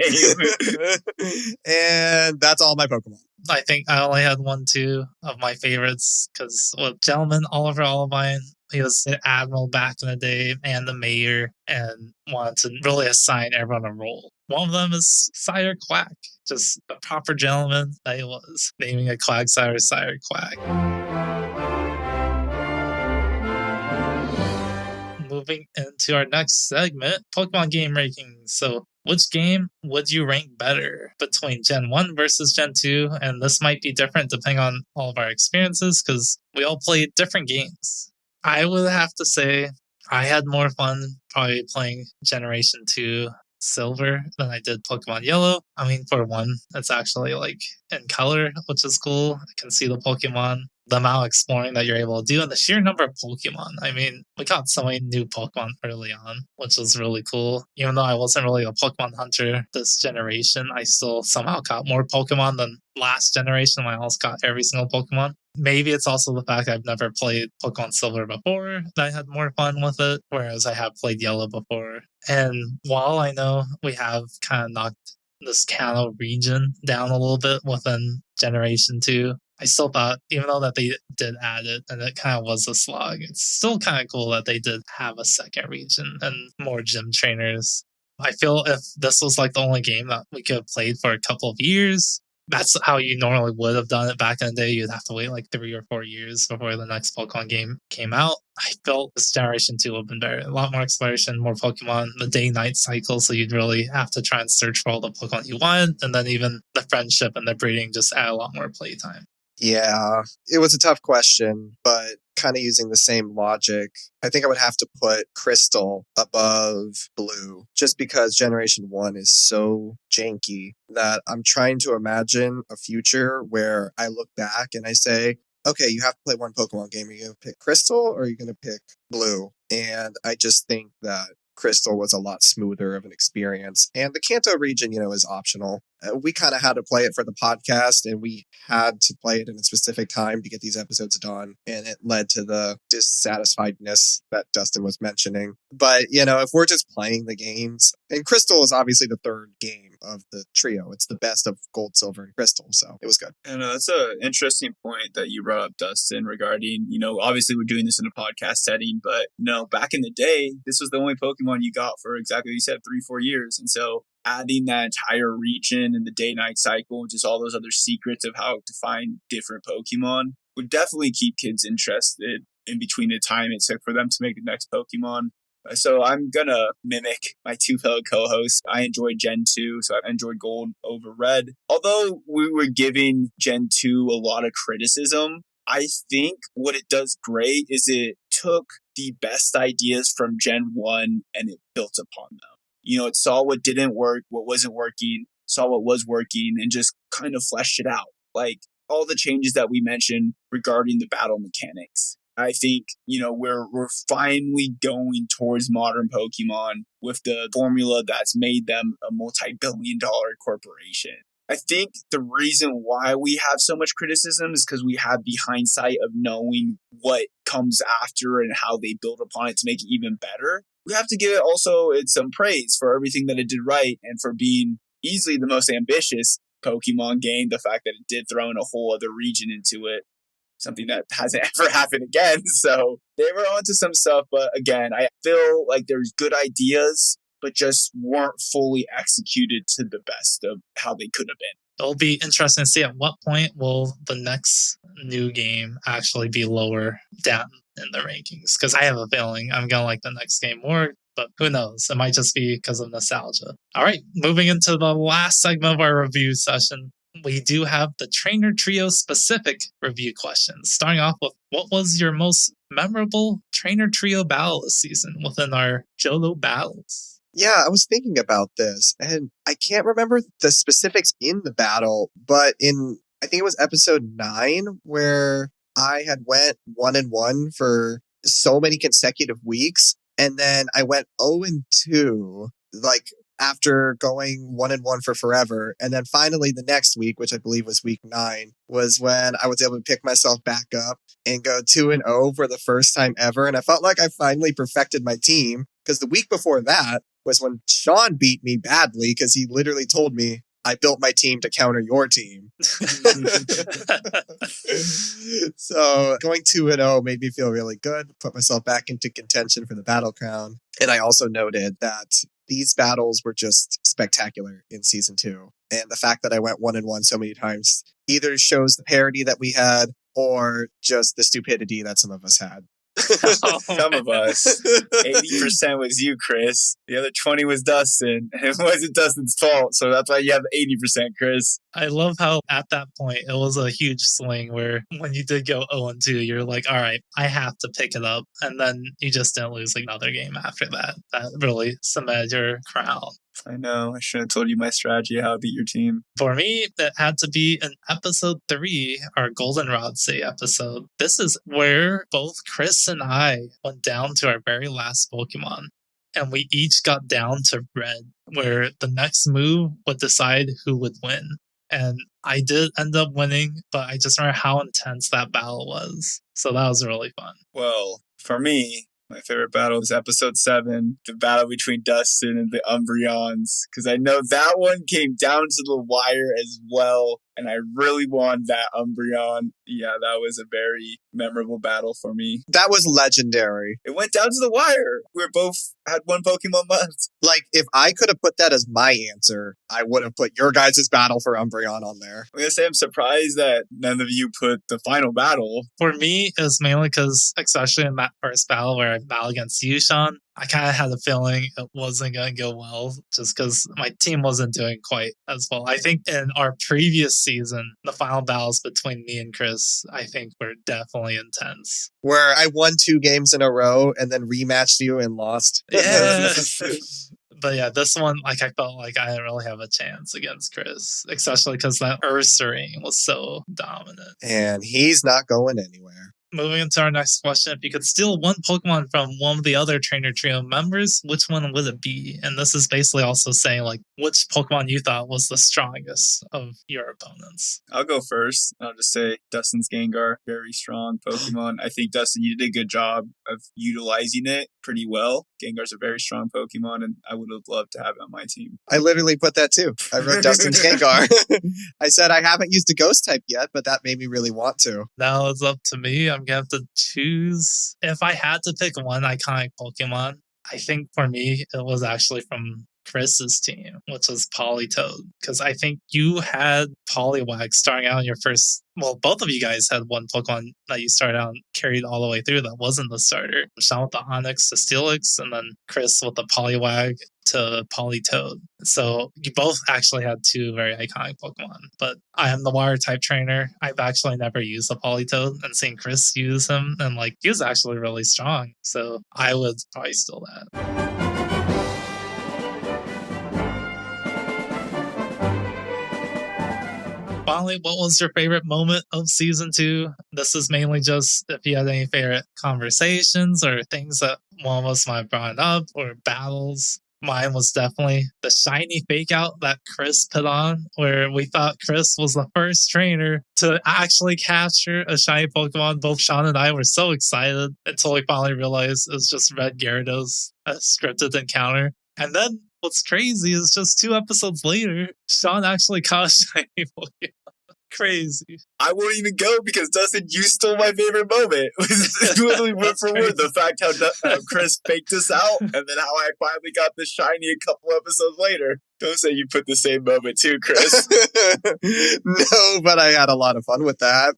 [SPEAKER 1] And that's all my Pokemon.
[SPEAKER 3] I think I only had 1, 2 of my favorites because, well, Gentleman Oliver Olivine, he was an admiral back in the day and the mayor and wanted to really assign everyone a role. One of them is Sire Quack, just a proper gentleman that he was, naming a Quagsire Sire Quack. Moving into our next segment, Pokemon game rankings. So which game would you rank better between Gen 1 versus Gen 2? And this might be different depending on all of our experiences because we all played different games. I would have to say I had more fun probably playing Generation 2 Silver than I did Pokemon Yellow. I mean, for one, it's actually like in color, which is cool. I can see the Pokemon, the amount of exploring that you're able to do, and the sheer number of Pokemon. I mean, we got so many new Pokemon early on, which was really cool. Even though I wasn't really a Pokemon hunter this generation, I still somehow got more Pokemon than last generation when I almost got every single Pokemon. Maybe it's also the fact I've never played Pokemon Silver before that I had more fun with it, whereas I have played Yellow before. And while I know we have kind of knocked this Kanto region down a little bit within Generation 2, I still thought, even though that they did add it and it kind of was a slog, it's still kind of cool that they did have a second region and more gym trainers. I feel if this was like the only game that we could have played for a couple of years, that's how you normally would have done it back in the day. You'd have to wait like 3 or 4 years before the next Pokemon game came out. I felt this Generation 2 would have been better. A lot more exploration, more Pokemon, the day-night cycle, so you'd really have to try and search for all the Pokemon you wanted, and then even the friendship and the breeding just add a lot more playtime.
[SPEAKER 1] Yeah, it was a tough question, but kind of using the same logic, I think I would have to put Crystal above Blue, just because Generation 1 is so janky that I'm trying to imagine a future where I look back and I say, okay, you have to play one Pokemon game. Are you going to pick Crystal or are you going to pick Blue? And I just think that Crystal was a lot smoother of an experience. And the Kanto region, is optional. We kind of had to play it for the podcast, and we had to play it in a specific time to get these episodes done. And it led to the dissatisfiedness that Dustin was mentioning. But, if we're just playing the games, and Crystal is obviously the third game of the trio. It's the best of Gold, Silver, and Crystal. So it was good.
[SPEAKER 2] And that's an interesting point that you brought up, Dustin, regarding, obviously we're doing this in a podcast setting, but, back in the day, this was the only Pokemon you got for exactly, you said, 3-4 years. And so adding that entire region and the day-night cycle, just all those other secrets of how to find different Pokemon would definitely keep kids interested in between the time it took for them to make the next Pokemon. So I'm going to mimic my two fellow co-hosts. I enjoyed Gen 2, so I enjoyed Gold over Red. Although we were giving Gen 2 a lot of criticism, I think what it does great is it took the best ideas from Gen 1 and it built upon them. It saw what didn't work, what wasn't working, saw what was working, and just kind of fleshed it out. Like all the changes that we mentioned regarding the battle mechanics. I think, we're finally going towards modern Pokemon with the formula that's made them a multi-billion-dollar corporation. I think the reason why we have so much criticism is because we have the hindsight of knowing what comes after and how they build upon it to make it even better. We have to give it also some praise for everything that it did right and for being easily the most ambitious Pokemon game. The fact that it did throw in a whole other region into it. something that hasn't ever happened again. So they were onto some stuff. But again, I feel like there's good ideas, but just weren't fully executed to the best of how they could have been.
[SPEAKER 3] It'll be interesting to see at what point will the next new game actually be lower down in the rankings. Because I have a feeling I'm going to like the next game more, but who knows? It might just be because of nostalgia. All right, moving into the last segment of our review session. We do have the Trainer Trio specific review questions. Starting off with, what was your most memorable Trainer Trio battle this season within our Johto battles?
[SPEAKER 1] Yeah, I was thinking about this, and I can't remember the specifics in the battle, but I think it was episode 9, where I had went 1-1 for so many consecutive weeks, and then I went 0-2, like, after going 1-1 for forever. And then finally the next week, which I believe was week 9, was when I was able to pick myself back up and go 2-0 for the first time ever. And I felt like I finally perfected my team, because the week before that was when Sean beat me badly, because he literally told me, I built my team to counter your team. So going 2-0 made me feel really good, put myself back into contention for the Battle Crown. And I also noted that these battles were just spectacular in Season 2. And the fact that I went 1-1 so many times either shows the parity that we had or just the stupidity that some of us had.
[SPEAKER 2] Some of us. 80% was you, Chris. The other 20 was Dustin. And it wasn't Dustin's fault, so that's why you have 80%, Chris.
[SPEAKER 3] I love how at that point it was a huge swing where when you did go 0-2, you're like, all right, I have to pick it up. And then you just didn't lose another game after that. That really cemented your crown.
[SPEAKER 2] I know. I should have told you my strategy, how to beat your team.
[SPEAKER 3] For me, it had to be in episode 3, our Goldenrod Say episode. This is where both Chris and I went down to our very last Pokemon. And we each got down to red, where the next move would decide who would win. And I did end up winning, but I just remember how intense that battle was. So that was really fun.
[SPEAKER 2] Well, for me, my favorite battle is episode 7, the battle between Dustin and the Umbreons, because I know that one came down to the wire as well, and I really won that Umbreon. Yeah, that was a very memorable battle for me.
[SPEAKER 1] That was legendary.
[SPEAKER 2] It went down to the wire. We both had one Pokemon left.
[SPEAKER 1] Like, if I could have put that as my answer, I would have put your guys' battle for Umbreon on there.
[SPEAKER 2] I'm going to say I'm surprised that none of you put the final battle.
[SPEAKER 3] For me, it was mainly because, especially in that first battle where I battled against you, Sean, I kind of had a feeling it wasn't going to go well just because my team wasn't doing quite as well. I think in our previous season, the final battles between me and Chris, I think were definitely intense.
[SPEAKER 1] Where I won 2 games in a row and then rematched you and lost.
[SPEAKER 3] Yeah. But yeah, this one, like, I felt like I didn't really have a chance against Chris, especially because that Ursaring was so dominant.
[SPEAKER 1] And he's not going anywhere.
[SPEAKER 3] Moving into our next question, if you could steal one Pokemon from one of the other Trainer Trio members, which one would it be? And this is basically also saying, like, which Pokemon you thought was the strongest of your opponents.
[SPEAKER 2] I'll go first. I'll just say Dustin's Gengar, very strong Pokemon. I think, Dustin, you did a good job of utilizing it pretty well. Gengar's a very strong Pokemon, and I would have loved to have it on my team.
[SPEAKER 1] I literally put that too. I wrote Dustin's Gengar. I said I haven't used a ghost type yet, but that made me really want to.
[SPEAKER 3] Now it's up to me. I'm going to have to choose. If I had to pick one iconic Pokemon, I think for me, it was actually from Chris's team, which was Politoed. Because I think you had Poliwag starting out in your first... Well, both of you guys had one Pokemon that you started out and carried all the way through that wasn't the starter. Sean with the Onix to Steelix, and then Chris with the Poliwag to Politoed. So you both actually had 2 very iconic Pokemon. But I am the water type trainer. I've actually never used a Politoed, and seeing Chris use him, and like, he was actually really strong. So I would probably steal that. Finally, what was your favorite moment of season 2? This is mainly just if you had any favorite conversations or things that one of us might have brought up or battles. Mine was definitely the shiny fake out that Chris put on, where we thought Chris was the first trainer to actually capture a shiny Pokemon. Both Sean and I were so excited until we finally realized it was just Red Gyarados, a scripted encounter. And then what's crazy is just 2 episodes later, Sean actually caught a shiny Pokemon. Crazy.
[SPEAKER 2] I won't even go because Dustin, you stole my favorite moment. It literally word for word. The fact how Chris faked us out, and then how I finally got the shiny a couple episodes later. Don't say you put the same moment too, Chris.
[SPEAKER 1] No, but I had a lot of fun with that.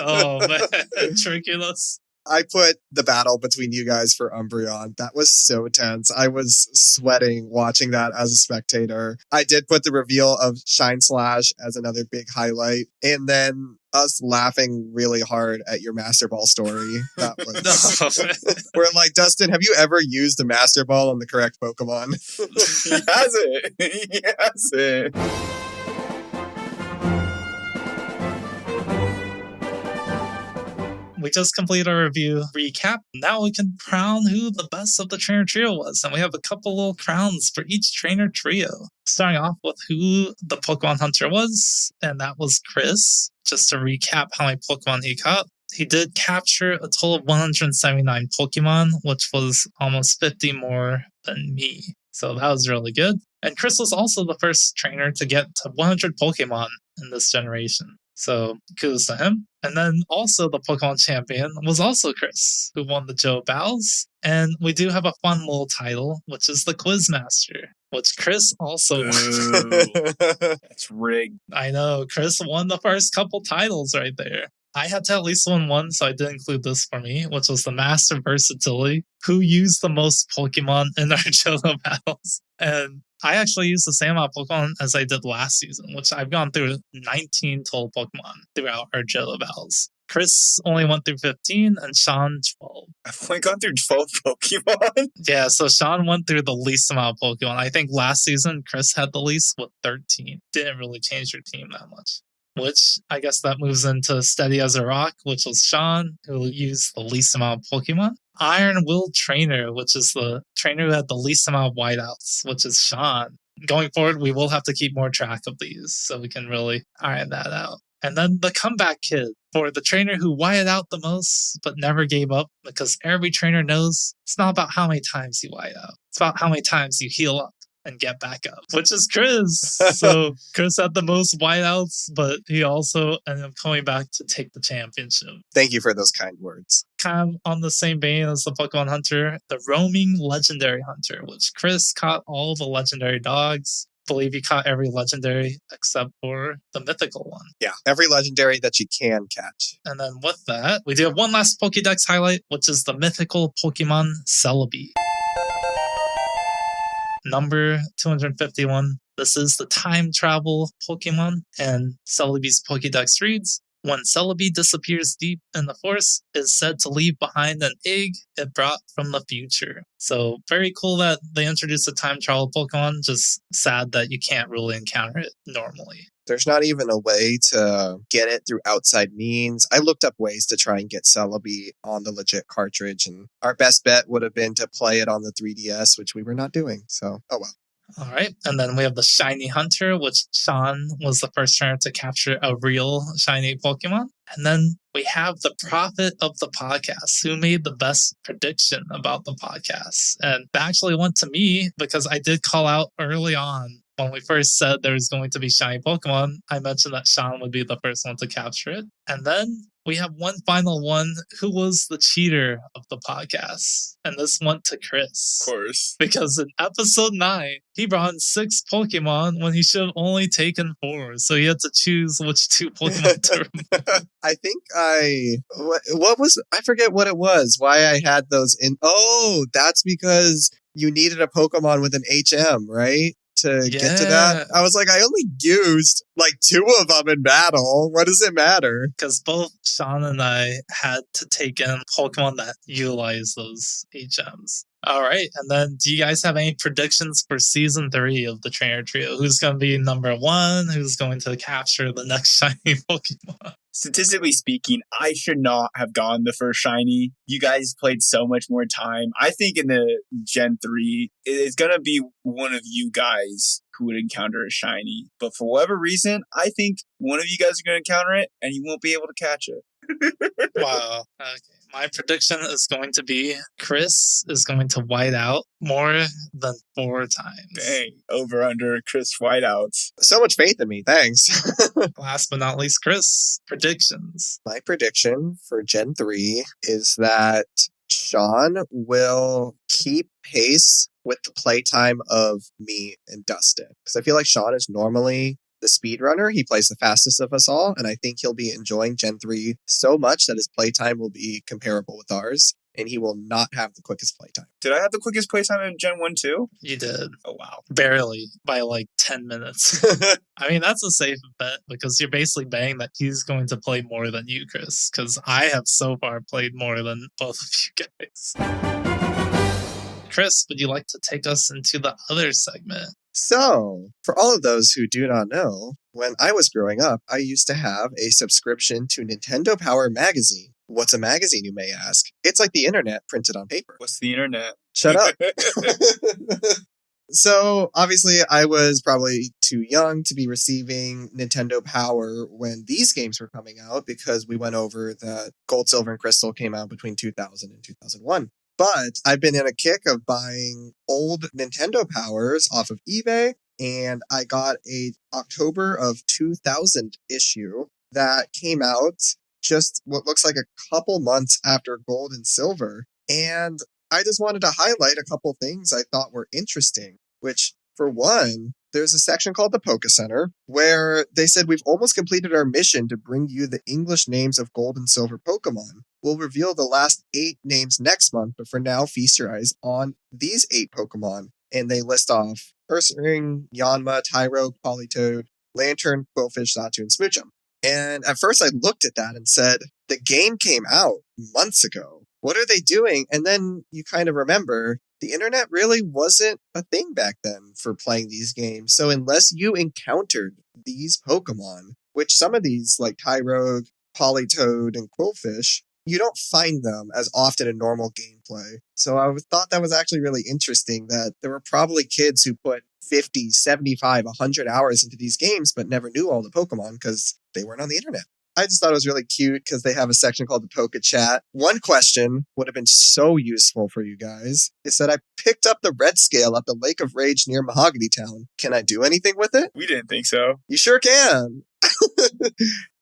[SPEAKER 3] Oh man, Triculus.
[SPEAKER 1] I put the battle between you guys for Umbreon. That was so tense. I was sweating watching that as a spectator. I did put the reveal of Shine Slash as another big highlight. And then us laughing really hard at your Master Ball story. That was... We're like, Dustin, have you ever used a Master Ball on the correct Pokemon?
[SPEAKER 2] He hasn't.
[SPEAKER 3] We just completed our review recap. Now we can crown who the best of the trainer trio was. And we have a couple little crowns for each trainer trio. Starting off with who the Pokemon Hunter was, and that was Chris. Just to recap how many Pokemon he caught. He did capture a total of 179 Pokemon, which was almost 50 more than me. So that was really good. And Chris was also the first trainer to get to 100 Pokemon in this generation. So kudos to him. And then also the Pokemon champion was also Chris, who won the Johto Vs. And we do have a fun little title, which is the Quizmaster, which Chris also won.
[SPEAKER 2] That's rigged.
[SPEAKER 3] I know, Chris won the first couple titles right there. I had to at least win one, so I did include this for me, which was the Master Versatility, who used the most Pokemon in our Johto battles. And I actually used the same amount of Pokemon as I did last season, which I've gone through 19 total Pokemon throughout our Johto battles. Chris only went through 15 and Sean 12.
[SPEAKER 2] I've only gone through 12 Pokemon.
[SPEAKER 3] Yeah, so Sean went through the least amount of Pokemon. I think last season Chris had the least with 13. Didn't really change your team that much. Which I guess that moves into Steady as a Rock, which was Sean, who used the least amount of Pokemon. Iron Will Trainer, which is the trainer who had the least amount of whiteouts, which is Sean. Going forward, we will have to keep more track of these so we can really iron that out. And then the Comeback Kid, for the trainer who whited out the most but never gave up, because every trainer knows it's not about how many times you white out. It's about how many times you heal up and get back up, which is Chris. So Chris had the most whiteouts, but he also ended up coming back to take the championship.
[SPEAKER 1] Thank you for those kind words.
[SPEAKER 3] Kind of on the same vein as the Pokemon Hunter, the Roaming Legendary Hunter, which Chris caught all the legendary dogs. I believe he caught every legendary except for the mythical one.
[SPEAKER 1] Yeah, every legendary that you can catch.
[SPEAKER 3] And then with that, we do have one last Pokedex highlight, which is the mythical Pokemon Celebi. Number 251. This is the time travel Pokemon, and Celebi's Pokedex reads, when Celebi disappears deep in the forest, it is said to leave behind an egg it brought from the future. So very cool that they introduced a time travel Pokemon, just sad that you can't really encounter it normally.
[SPEAKER 1] There's not even a way to get it through outside means. I looked up ways to try and get Celebi on the legit cartridge, and our best bet would have been to play it on the 3DS, which we were not doing. So, oh well.
[SPEAKER 3] All right. And then we have the Shiny Hunter, which Sean was the first trainer to capture a real shiny Pokemon. And then we have the prophet of the podcast, who made the best prediction about the podcast. And that actually went to me because I did call out early on when we first said there was going to be shiny Pokemon. I mentioned that Sean would be the first one to capture it. And then we have one final one. Who was the cheater of the podcast? And this went to Chris.
[SPEAKER 2] Of course.
[SPEAKER 3] Because in episode 9, he brought in 6 Pokemon when he should have only taken 4. So he had to choose which 2 Pokemon to remove.
[SPEAKER 1] I think I forget what it was, why I had those in. Oh, that's because you needed a Pokemon with an HM, right? To get to that. I was like, I only used like 2 of them in battle. What does it matter?
[SPEAKER 3] Because both Sean and I had to take in Pokemon that utilize those HMs. All right. And then do you guys have any predictions for season 3 of the Trainer Trio? Who's going to be number 1? Who's going to capture the next shiny Pokemon?
[SPEAKER 2] Statistically speaking, I should not have gone the first shiny. You guys played so much more time. I think in the Gen 3, it's going to be one of you guys who would encounter a shiny. But for whatever reason, I think one of you guys are going to encounter it and you won't be able to catch it.
[SPEAKER 3] Wow. Okay. My prediction is going to be Chris is going to white out more than 4 times.
[SPEAKER 2] Dang. Over under Chris whiteouts.
[SPEAKER 1] So much faith in me. Thanks.
[SPEAKER 3] Last but not least, Chris, predictions.
[SPEAKER 1] My prediction for Gen 3 is that Sean will keep pace with the playtime of me and Dustin. Because I feel like Sean is normally the speedrunner. He plays the fastest of us all, and I think he'll be enjoying Gen 3 so much that his playtime will be comparable with ours, and he will not have the quickest playtime.
[SPEAKER 2] Did I have the quickest playtime in Gen 1 too?
[SPEAKER 3] You did.
[SPEAKER 2] Oh, wow.
[SPEAKER 3] Barely, by like 10 minutes. I mean, that's a safe bet because you're basically betting that he's going to play more than you, Chris, because I have so far played more than both of you guys. Chris, would you like to take us into the other segment?
[SPEAKER 1] So, for all of those who do not know, when I was growing up, I used to have a subscription to Nintendo Power Magazine. What's a magazine, you may ask? It's like the internet printed on paper.
[SPEAKER 2] What's the internet?
[SPEAKER 1] Shut up. So, obviously, I was probably too young to be receiving Nintendo Power when these games were coming out because we went over that Gold, Silver, and Crystal came out between 2000 and 2001. But I've been in a kick of buying old Nintendo Powers off of eBay, and I got a October of 2000 issue that came out just what looks like a couple months after Gold and Silver. And I just wanted to highlight a couple things I thought were interesting, which, for one, there's a section called the Poke Center where they said we've almost completed our mission to bring you the English names of Gold and Silver Pokemon. We'll reveal the last 8 names next month, but for now, feast your eyes on these 8 Pokemon. And they list off Ursaring, Yanma, Tyrogue, Politoed, Lantern, Quillfish, Xatu, and Smoochum. And at first I looked at that and said, the game came out months ago. What are they doing? And then you kind of remember the internet really wasn't a thing back then for playing these games. So unless you encountered these Pokemon, which some of these like Tyrogue, Politoed, and Quillfish, you don't find them as often in normal gameplay. So I thought that was actually really interesting that there were probably kids who put 50, 75, 100 hours into these games, but never knew all the Pokemon because they weren't on the internet. I just thought it was really cute because they have a section called the Poke Chat. One question would have been so useful for you guys is that I picked up the red scale at the Lake of Rage near Mahogany Town. Can I do anything with it?
[SPEAKER 2] We didn't think so.
[SPEAKER 1] You sure can.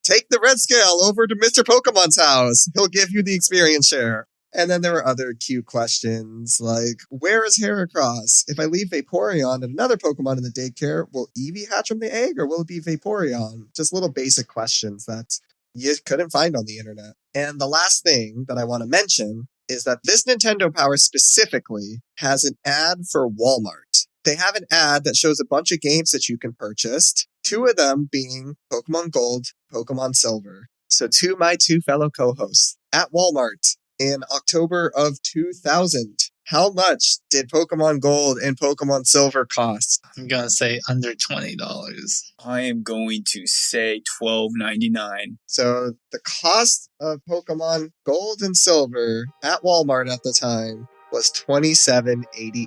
[SPEAKER 1] Take the red scale over to Mr. Pokemon's house. He'll give you the experience share. And then there were other cute questions like, where is Heracross? If I leave Vaporeon and another Pokemon in the daycare, will Eevee hatch from the egg or will it be Vaporeon? Just little basic questions that you couldn't find on the internet. And the last thing that I want to mention is that this Nintendo Power specifically has an ad for Walmart. They have an ad that shows a bunch of games that you can purchase, 2 of them being Pokemon Gold, Pokemon Silver. So to my 2 fellow co-hosts at Walmart in October of 2000, how much did Pokemon Gold and Pokemon Silver cost?
[SPEAKER 3] I'm going to say under $20.
[SPEAKER 2] I am going to say $12.99.
[SPEAKER 1] So the cost of Pokemon Gold and Silver at Walmart at the time was $27.88.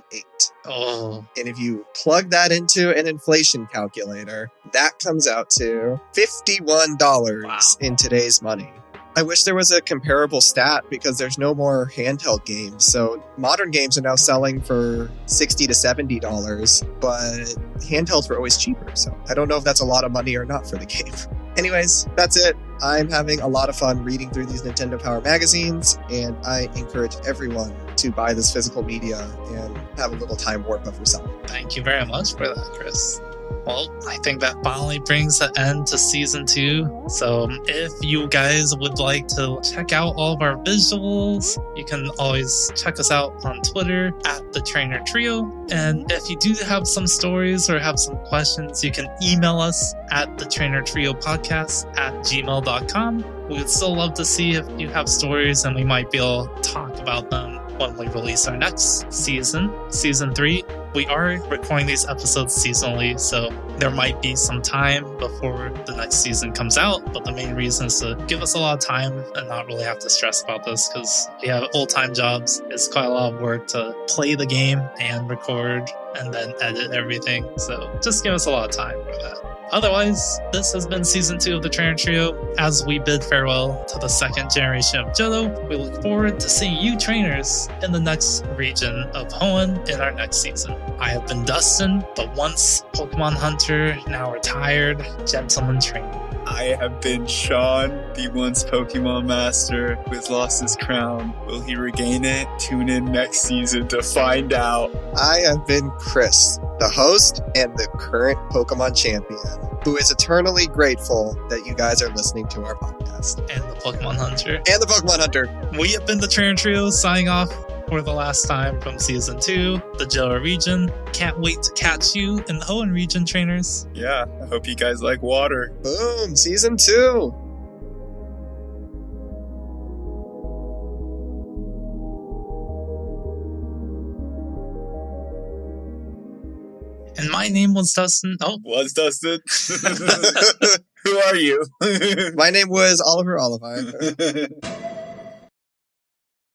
[SPEAKER 3] Oh.
[SPEAKER 1] And if you plug that into an inflation calculator, that comes out to $51 in today's money. I wish there was a comparable stat because there's no more handheld games. So modern games are now selling for $60 to $70, but handhelds were always cheaper. So I don't know if that's a lot of money or not for the game. Anyways, that's it. I'm having a lot of fun reading through these Nintendo Power magazines, and I encourage everyone to buy this physical media and have a little time warp of yourself.
[SPEAKER 3] Thank you very much for that, Chris. Well, I think that finally brings the end to Season 2. So if you guys would like to check out all of our visuals, you can always check us out on Twitter at The Trainer Trio. And if you do have some stories or have some questions, you can email us at thetrainertriopodcast@gmail.com. We would still love to see if you have stories and we might be able to talk about them when we release our next season, Season 3. We are recording these episodes seasonally, so There might be some time before the next season comes out, but the main reason is to give us a lot of time and not really have to stress about this because we have full-time jobs. It's quite a lot of work to play the game and record and then edit everything. So just give us a lot of time for that. Otherwise, this has been Season 2 of the Trainer Trio. As we bid farewell to the second generation of Johto, we look forward to seeing you trainers in the next region of Hoenn in our next season. I have been Dustin, the once Pokemon hunter, now retired gentleman trainer.
[SPEAKER 2] I have been Sean, the once Pokemon master who has lost his crown. Will he regain it? Tune in next season to find out.
[SPEAKER 1] I have been Chris, the host and the current Pokemon champion, who is eternally grateful that you guys are listening to our podcast.
[SPEAKER 3] And the Pokemon hunter.
[SPEAKER 1] And the Pokemon hunter.
[SPEAKER 3] We have been the Trainer Trio, signing off for the last time from Season 2, the Johto region. Can't wait to catch you in the Hoenn region, trainers.
[SPEAKER 2] Yeah, I hope you guys like water.
[SPEAKER 1] Boom, Season 2.
[SPEAKER 3] And my name was Dustin. Oh,
[SPEAKER 2] Was Dustin? Who are you?
[SPEAKER 1] My name was Oliver Olivine.